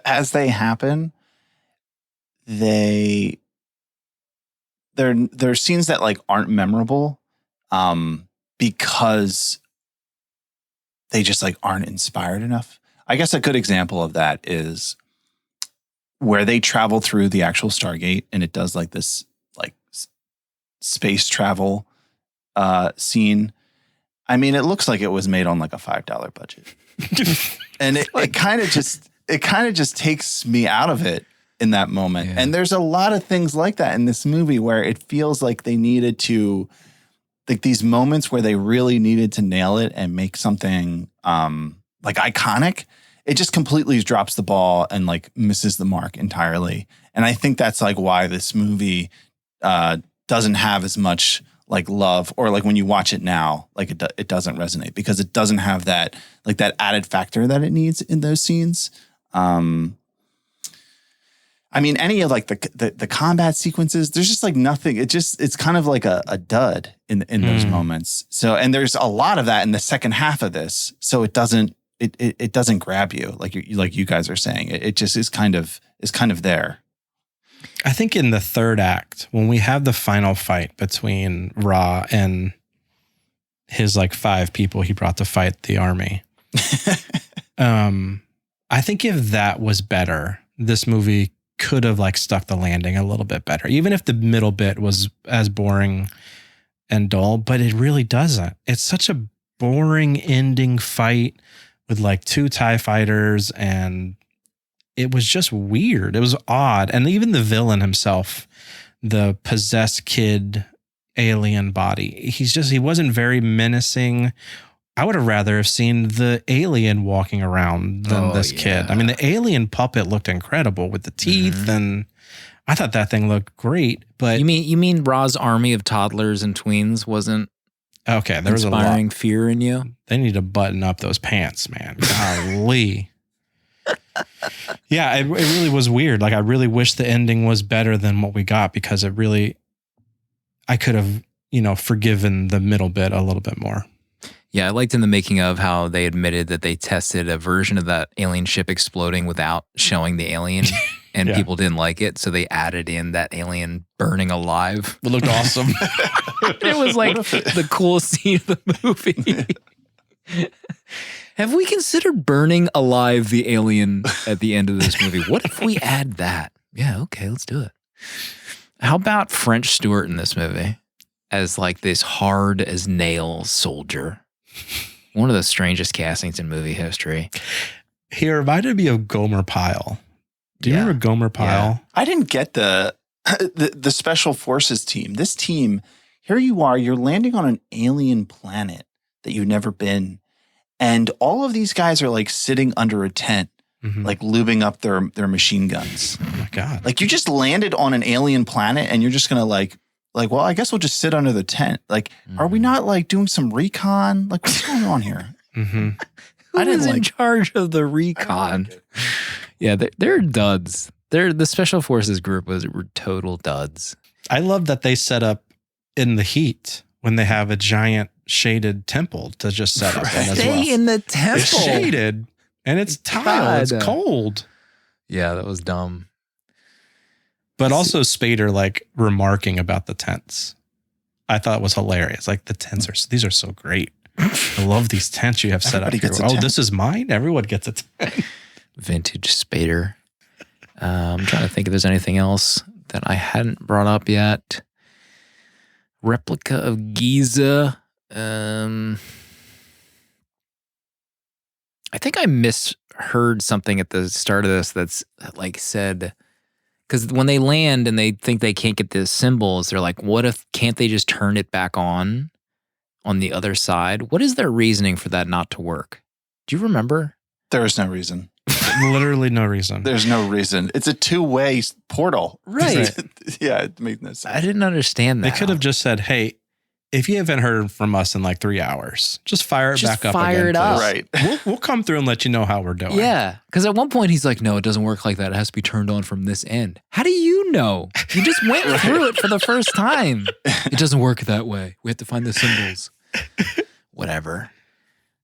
as they happen, there are scenes that like aren't memorable, because they just like aren't inspired enough. I guess a good example of that is where they travel through the actual Stargate, and it does like this like space travel scene. I mean, it looks like it was made on like a $5 budget. And it kind of just takes me out of it in that moment. Yeah. And there's a lot of things like that in this movie where it feels like they needed to, like these moments where they really needed to nail it and make something like iconic. It just completely drops the ball and like misses the mark entirely. And I think that's like why this movie doesn't have as much like love, or like when you watch it now, like it doesn't resonate because it doesn't have that like that added factor that it needs in those scenes. I mean, any of like the combat sequences, there's just like nothing. It's kind of like a dud in those moments. So, and there's a lot of that in the second half of this. So it doesn't grab you like you guys are saying. It just is kind of there. I think in the third act, when we have the final fight between Ra and his like 5 people he brought to fight the army, I think if that was better, this movie could have like stuck the landing a little bit better, even if the middle bit was as boring and dull, but it really doesn't. It's such a boring ending fight with like 2 TIE fighters, and it was just weird. It was odd. And even the villain himself, the possessed kid alien body, he wasn't very menacing. I would have rather have seen the alien walking around than this kid. I mean, the alien puppet looked incredible with the teeth, and I thought that thing looked great. But you mean Ra's army of toddlers and tweens wasn't Okay, there was a lot. Inspiring fear in you. They need to button up those pants, man. Golly. Yeah, it really was weird. Like, I really wish the ending was better than what we got, because I could have, forgiven the middle bit a little bit more. Yeah, I liked in the making of how they admitted that they tested a version of that alien ship exploding without showing the alien, and people didn't like it, so they added in that alien burning alive. It looked awesome. It was like the coolest scene of the movie. Have we considered burning alive the alien at the end of this movie? What if we add that? Yeah, okay, let's do it. How about French Stewart in this movie as like this hard as nails soldier? One of the strangest castings in movie history. He reminded me of Gomer Pyle. Do you remember Gomer Pyle? Yeah. I didn't get the special forces team. This team, here you are, you're landing on an alien planet that you've never been. And all of these guys are like sitting under a tent, like lubing up their machine guns. Oh my God. Like, you just landed on an alien planet and you're just going to like, well, I guess we'll just sit under the tent. Like, are we not like doing some recon? Like, what's going on here? Who is in charge of the recon? Yeah, they're duds. The special forces group were total duds. I love that they set up in the heat when they have a giant shaded temple to just set up in as well. Stay in the temple. It's shaded and it's tile. It's cold. Yeah, that was dumb. But also Spader like remarking about the tents. I thought it was hilarious. Like, the tents these are so great. I love these tents you have set up here. Oh, this is mine? Everyone gets a tent. Vintage Spader. I'm trying to think if there's anything else that I hadn't brought up yet. Replica of Giza. I think I misheard something at the start of this that's like said, because when they land and they think they can't get the symbols, they're like, what if, can't they just turn it back on the other side? What is their reasoning for that not to work? Do you remember? There is no reason. Literally no reason. There's no reason. It's a two-way portal. Right. Yeah, it made no sense. I didn't understand that. They could have just said, hey, if you haven't heard from us in like 3 hours, just fire it back up again. Fire it up. Right. We'll come through and let you know how we're doing. Yeah. Because at one point he's like, no, it doesn't work like that. It has to be turned on from this end. How do you know? You just went through it for the first time. It doesn't work that way. We have to find the symbols. Whatever.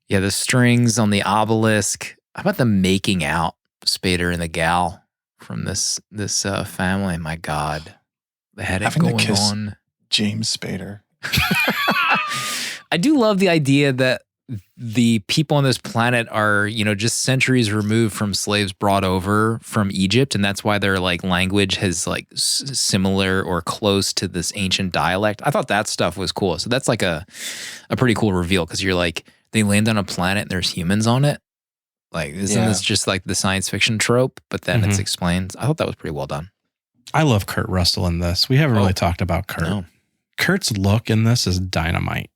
Yeah, the strings on the obelisk. How about the making out, Spader and the gal from this family? My God. They had it Having to going kiss on. James Spader. I do love the idea that the people on this planet are, just centuries removed from slaves brought over from Egypt. And that's why their like language has like similar or close to this ancient dialect. I thought that stuff was cool. So that's like a pretty cool reveal, because you're like, they land on a planet and there's humans on it. Like, isn't this just like the science fiction trope? But then it's explained. I thought that was pretty well done. I love Kurt Russell in this. We haven't really talked about Kurt. No. Kurt's look in this is dynamite.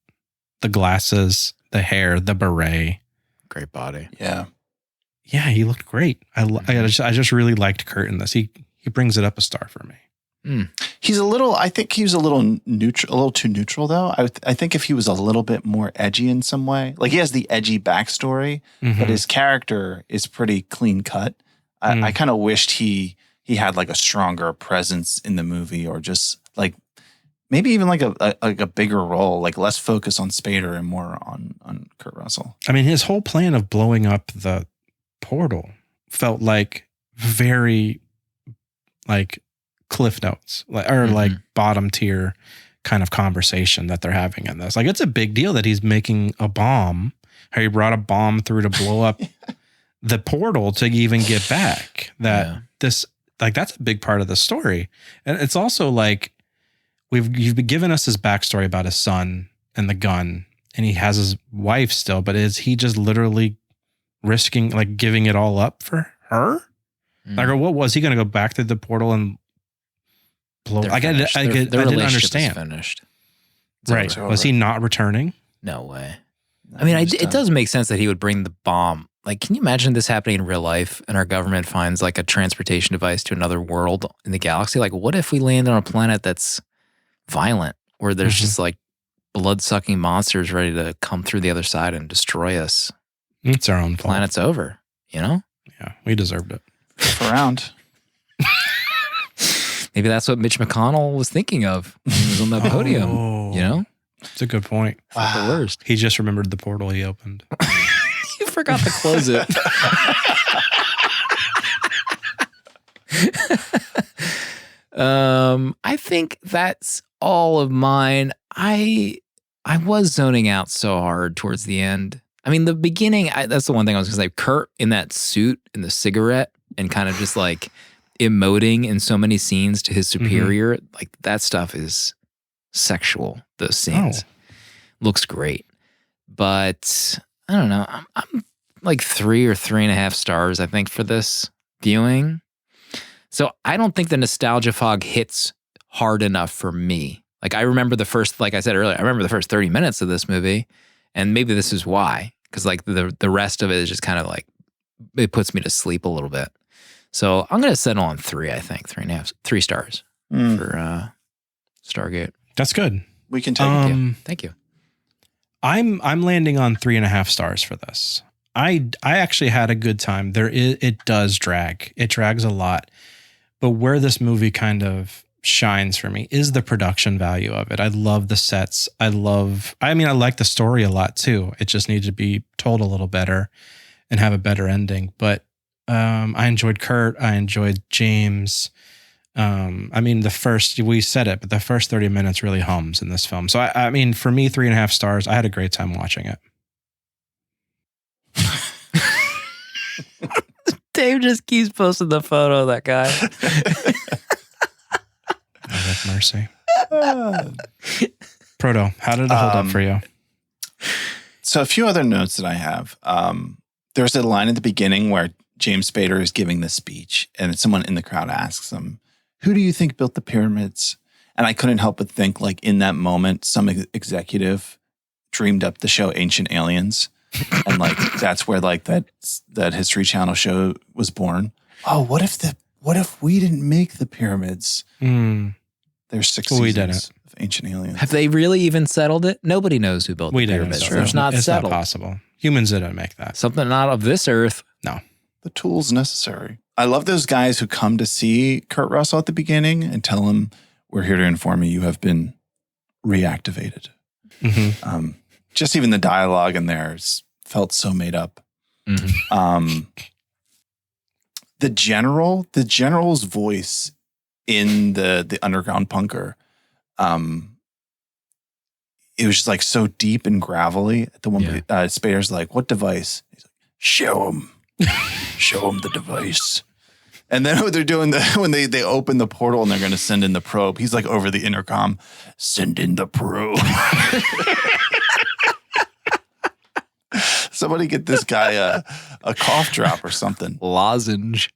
The glasses, the hair, the beret. Great body. Yeah. Yeah, he looked great. I just really liked Kurt in this. He brings it up a star for me. He's I think he was a little neutral, a little too neutral though. I think if he was a little bit more edgy in some way, like he has the edgy backstory, but his character is pretty clean cut. I kind of wished he had like a stronger presence in the movie, or just like maybe even like a bigger role, like less focus on Spader and more on Kurt Russell. I mean, his whole plan of blowing up the portal felt like very like Cliff Notes, like bottom tier kind of conversation that they're having in this. Like, it's a big deal that he's making a bomb. How he brought a bomb through to blow up the portal to even get back. That's a big part of the story. And it's also like, you've been giving us his backstory about his son and the gun, and he has his wife still, but is he just literally risking, like, giving it all up for her? Like, or what was he going to go back through the portal and blow? I didn't understand. Finished. Right. Was he not returning? No way. I mean, it does make sense that he would bring the bomb. Like, can you imagine this happening in real life and our government finds like a transportation device to another world in the galaxy? Like, what if we land on a planet that's violent, where there's just like blood-sucking monsters ready to come through the other side and destroy us. It's our own fault. Planet's over, you know? Yeah, we deserved it. Around. Maybe that's what Mitch McConnell was thinking of when he was on that podium, you know? It's a good point. Not the worst. He just remembered the portal he opened. You forgot to close it. I think that's all of mine. I was zoning out so hard towards the end. I mean, the beginning, that's the one thing I was going to say. Kurt in that suit and the cigarette and kind of just like emoting in so many scenes to his superior, like that stuff is sexual, those scenes. Looks great. But I don't know. I'm like 3 or 3.5 stars, I think, for this viewing. So I don't think the nostalgia fog hits hard enough for me. Like I remember the first, like I said earlier, I remember the first 30 minutes of this movie, and maybe this is why, because like the rest of it is just kind of like, it puts me to sleep a little bit. So I'm going to settle on 3, I think, 3.5, 3 stars for Stargate. That's good. We can take it. Thank you. I'm landing on 3.5 stars for this. I actually had a good time. It does drag. It drags a lot. But where this movie kind of shines for me is the production value of it. I love the sets. I like the story a lot too. It just needs to be told a little better and have a better ending. But I enjoyed Kurt. I enjoyed James. We said it, but the first 30 minutes really hums in this film. So I mean, for me, 3.5 stars. I had a great time watching it. Dave just keeps posting the photo of that guy. Have mercy. Proto, how did it hold up for you? So a few other notes that I have. There's a line at the beginning where James Spader is giving the speech, and someone in the crowd asks him, "Who do you think built the pyramids?" And I couldn't help but think, like, in that moment, some executive dreamed up the show Ancient Aliens. And like that's where like that History Channel show was born. Oh, what if we didn't make the pyramids? There's 6 seasons of Ancient Aliens. Have they really even settled it? Nobody knows who built the pyramids. It's not settled. Not possible. Humans didn't make that. Something not of this earth. No. The tools necessary. I love those guys who come to see Kurt Russell at the beginning and tell him, "We're here to inform you have been reactivated." Just even the dialogue in there felt so made up. The general's voice in the underground bunker, it was just like so deep and gravelly. At the one, Spader's like, "What device?" He's like, "Show him the device." And then what they're doing, when they open the portal and they're going to send in the probe, he's like over the intercom, "Send in the probe." Somebody get this guy a cough drop or something. Lozenge.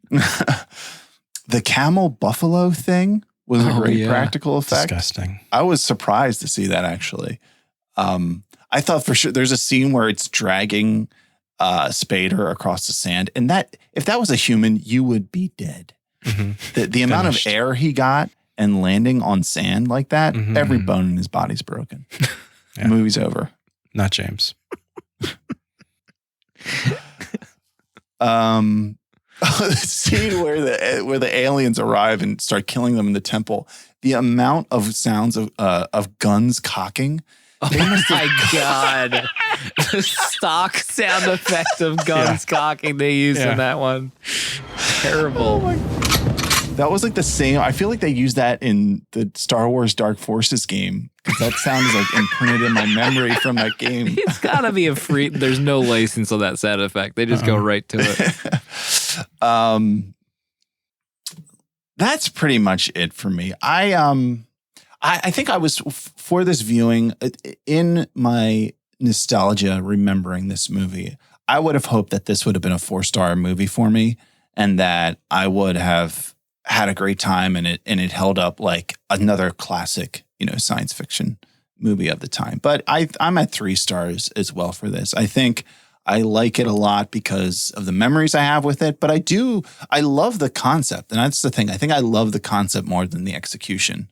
The camel buffalo thing was a great practical effect. Disgusting. I was surprised to see that, actually. I thought for sure there's a scene where it's dragging Spader across the sand. And that if that was a human, you would be dead. The amount of air he got and landing on sand like that, every bone in his body's broken. The movie's over. Not James. The scene where the aliens arrive and start killing them in the temple, the amount of sounds of guns cocking. Oh my God. The stock sound effect of guns cocking they used in that one. Terrible. That was like the same. I feel like they used that in the Star Wars Dark Forces game because that sound is like imprinted in my memory from that game. It's got to be a free. There's no license on that sound effect. They just go right to it. That's pretty much it for me. I think I was for this viewing in my nostalgia, remembering this movie. I would have hoped that this would have been a 4-star movie for me, and that I would have had a great time and it held up like another classic, science fiction movie of the time. But I'm at 3 stars as well for this. I think I like it a lot because of the memories I have with it, but I love the concept. And that's the thing. I think I love the concept more than the execution.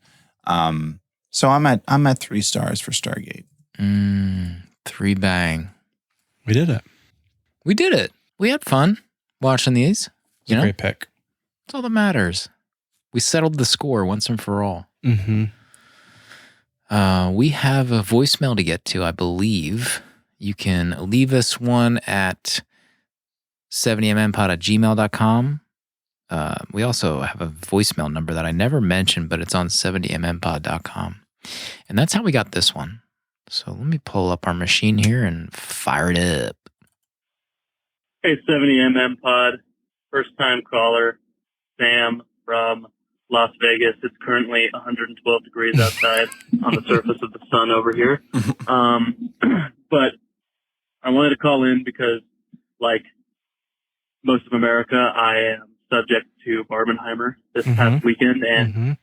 So I'm at 3 stars for Stargate. Three bang. We did it. We did it. We had fun watching these. It's a great pick. That's all that matters. We settled the score once and for all. Mm-hmm. We have a voicemail to get to, I believe. You can leave us one at 70mmpod@gmail.com. We also have a voicemail number that I never mentioned, but it's on 70mmpod.com. And that's how we got this one. So let me pull up our machine here and fire it up. Hey, 70mm pod, first time caller, Sam from Las Vegas. It's currently 112 degrees outside on the surface of the sun over here. But I wanted to call in because, like most of America, I am subject to Barbenheimer this past weekend, and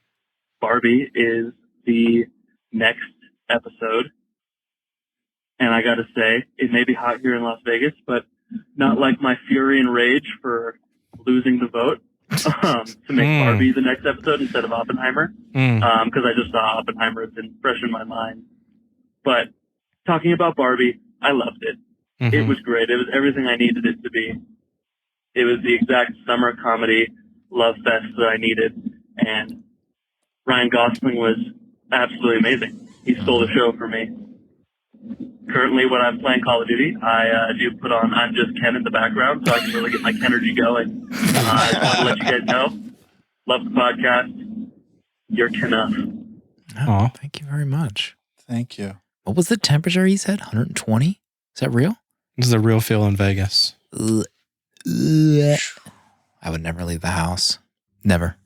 Barbie is the next episode. And I gotta say, it may be hot here in Las Vegas, but not like my fury and rage for losing the vote to make Barbie the next episode instead of Oppenheimer, because I just saw Oppenheimer. It's been fresh in my mind. But talking about Barbie, I loved it. It was great. It was everything I needed it to be. It was the exact summer comedy love fest that I needed, and Ryan Gosling was absolutely amazing. He stole the show for me. Currently, when I'm playing Call of Duty, I do put on I'm Just Ken in the background so I can really get my Kenergy going. I just want to let you guys know. Love the podcast. You're Ken. Oh, thank you very much. Thank you. What was the temperature he said? 120? Is that real? This is a real feel in Vegas. I would never leave the house. Never.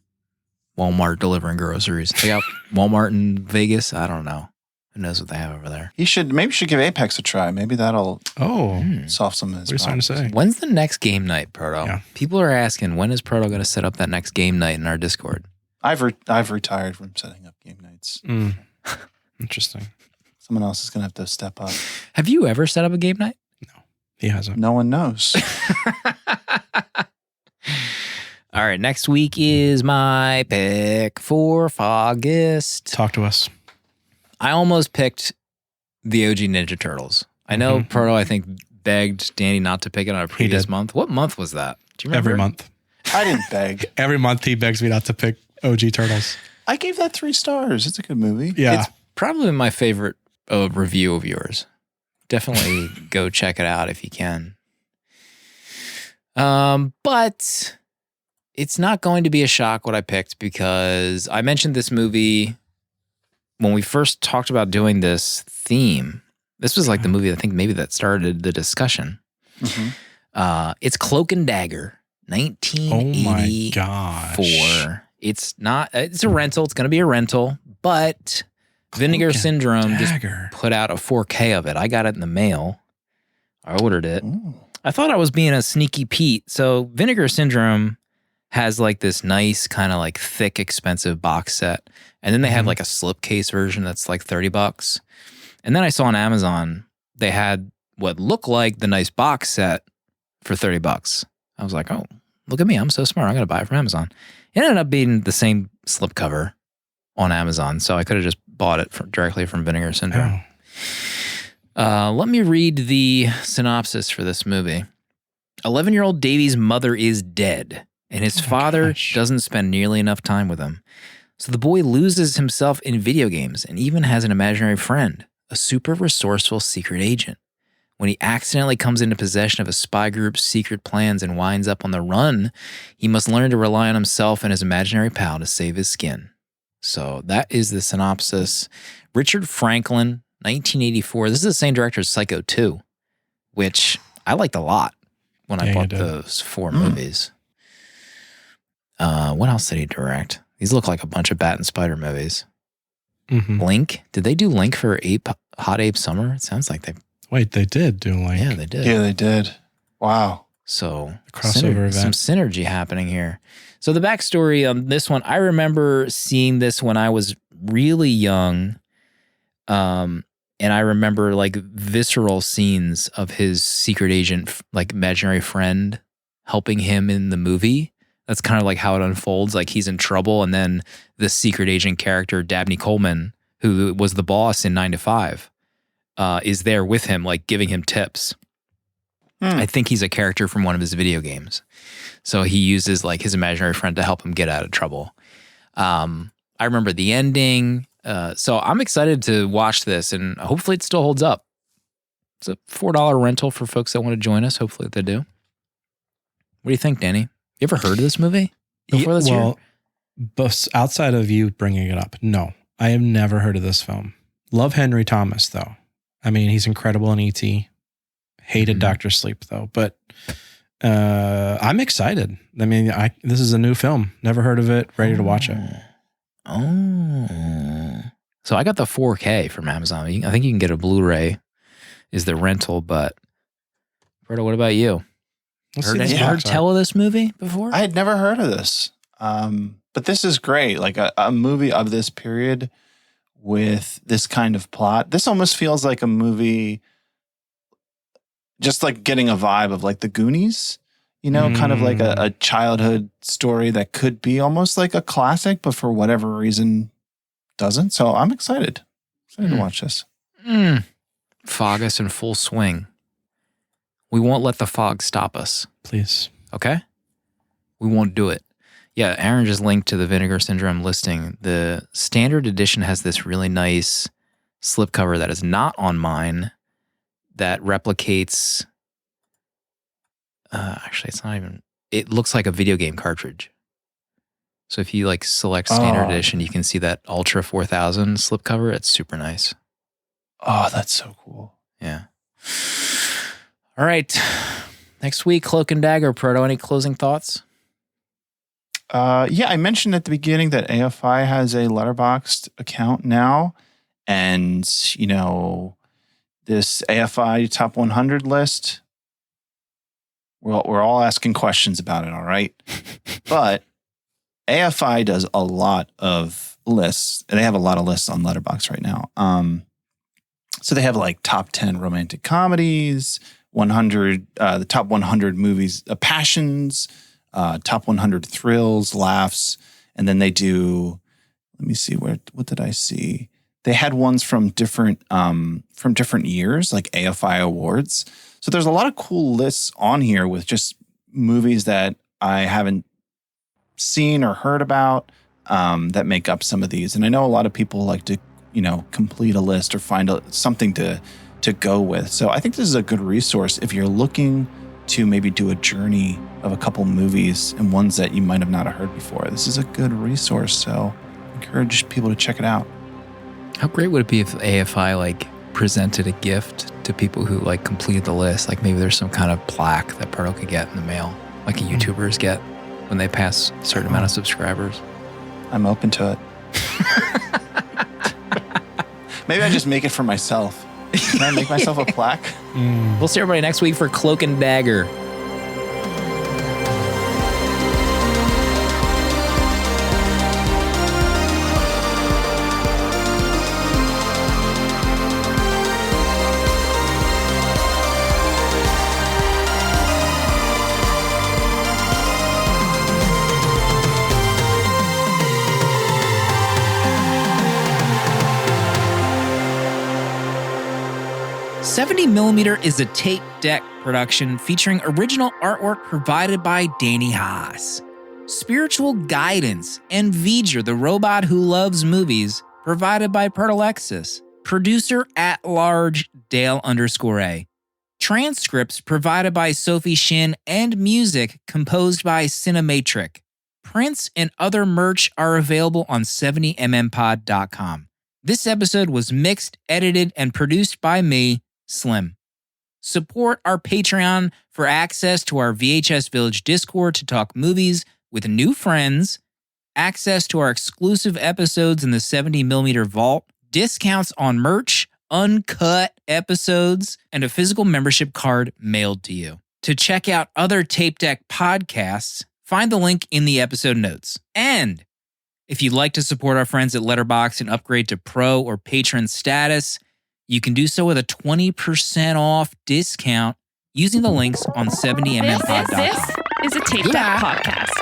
Walmart delivering groceries. They got Walmart in Vegas? I don't know. Who knows what they have over there? Maybe you should give Apex a try. Maybe that'll solve some of his What are you trying to say? When's the next game night, Proto? Yeah. People are asking, when is Proto going to set up that next game night in our Discord? I've retired from setting up game nights. Interesting. Someone else is going to have to step up. Have you ever set up a game night? No, he hasn't. No one knows. All right, next week is my pick for August. Talk to us. I almost picked the OG Ninja Turtles. I know Proto, I think, begged Danny not to pick it on a previous month. What month was that? Do you remember? Every month. I didn't beg. Every month he begs me not to pick OG Turtles. I gave that 3 stars. It's a good movie. Yeah. It's probably my favorite review of yours. Definitely go check it out if you can. But it's not going to be a shock what I picked, because I mentioned this movie when we first talked about doing this theme. This was like the movie I think maybe that started the discussion. It's Cloak and Dagger, 1984. Oh my gosh. It's a rental. It's going to be a rental, but Vinegar Syndrome just put out a 4K of it. I got it in the mail. I ordered it. Ooh. I thought I was being a sneaky Pete. So Vinegar Syndrome has like this nice kind of like thick, expensive box set. And then they have like a slipcase version that's like $30. And then I saw on Amazon, they had what looked like the nice box set for $30. I was like, oh, look at me. I'm so smart. I'm going to buy it from Amazon. It ended up being the same slipcover on Amazon. So I could have just bought it directly from Vinegar Syndrome. Let me read the synopsis for this movie. 11-year-old Davy's mother is dead, and his father doesn't spend nearly enough time with him. So the boy loses himself in video games and even has an imaginary friend, a super resourceful secret agent. When he accidentally comes into possession of a spy group's secret plans and winds up on the run, he must learn to rely on himself and his imaginary pal to save his skin. So that is the synopsis. Richard Franklin, 1984. This is the same director as Psycho 2, which I liked a lot when I bought those 4 movies. What else did he direct? These look like a bunch of Bat and Spider movies. Link? Did they do Link for Hot Ape Summer? It sounds like they... Wait, they did do Link. Yeah, they did. Yeah, they did. Wow. So Crossover event. Some synergy happening here. So the backstory on this one, I remember seeing this when I was really young. And I remember like visceral scenes of his secret agent, like imaginary friend helping him in the movie. That's kind of like how it unfolds. Like he's in trouble. And then the secret agent character, Dabney Coleman, who was the boss in 9 to 5, is there with him, like giving him tips. I think he's a character from one of his video games. So he uses like his imaginary friend to help him get out of trouble. I remember the ending. So I'm excited to watch this, and hopefully it still holds up. It's a $4 rental for folks that want to join us. Hopefully they do. What do you think, Danny? You ever heard of this movie before this year? But outside of you bringing it up, no. I have never heard of this film. Love Henry Thomas, though. I mean, he's incredible in E.T. Hated Dr. Sleep, though. But I'm excited. I mean, this is a new film. Never heard of it. Ready to watch it. Oh. So I got the 4K from Amazon. I think you can get a Blu-ray is the rental, but Berto, what about you? Heard tell of this movie before? I had never heard of this. But this is great. Like a movie of this period with this kind of plot. This almost feels like a movie, just like getting a vibe of like the Goonies, kind of like a childhood story that could be almost like a classic, but for whatever reason doesn't. So I'm excited. To watch this. Fog us in full swing. We won't let the fog stop us. Please. Okay? We won't do it. Yeah, Aaron just linked to the Vinegar Syndrome listing. The standard edition has this really nice slipcover that is not on mine that replicates... actually, it's not even... It looks like a video game cartridge. So if you like select standard edition, you can see that Ultra 4000 slipcover. It's super nice. Oh, that's so cool. Yeah. All right. Next week, Cloak and Dagger. Proto, any closing thoughts? Yeah, I mentioned at the beginning that AFI has a Letterboxd account now. And, this AFI Top 100 list, we're all asking questions about it, all right? But AFI does a lot of lists, and they have a lot of lists on Letterboxd right now. So they have like top 10 romantic comedies, 100, the top 100 movies, passions, top 100 thrills, laughs. And then they do, let me see, what did I see? They had ones from different years, like AFI awards. So there's a lot of cool lists on here with just movies that I haven't seen or heard about that make up some of these. And I know a lot of people like to, complete a list or find something to go with. So I think this is a good resource if you're looking to maybe do a journey of a couple movies and ones that you might have not heard before. This is a good resource. So I encourage people to check it out. How great would it be if AFI presented a gift to people who completed the list? Like maybe there's some kind of plaque that Proto could get in the mail, like YouTubers get when they pass a certain amount of subscribers. I'm open to it. Maybe I just make it for myself. Can I make myself a plaque? We'll see everybody next week for Cloak and Dagger. $70mm is a tape deck production featuring original artwork provided by Danny Haas. Spiritual guidance and V'ger, the robot who loves movies, provided by Pertalexis. Producer at large, Dale_A. Transcripts provided by Sophie Shin and music composed by Cinematric. Prints and other merch are available on 70mmpod.com. This episode was mixed, edited, and produced by me, Slim. Support our Patreon for access to our VHS Village Discord to talk movies with new friends, access to our exclusive episodes in the 70mm vault, discounts on merch, uncut episodes, and a physical membership card mailed to you. To check out other Tape Deck podcasts, find the link in the episode notes. And if you'd like to support our friends at Letterboxd and upgrade to Pro or Patron status, you can do so with a 20% off discount using the links on 70mmpod.com. This is a Tape Deck podcast.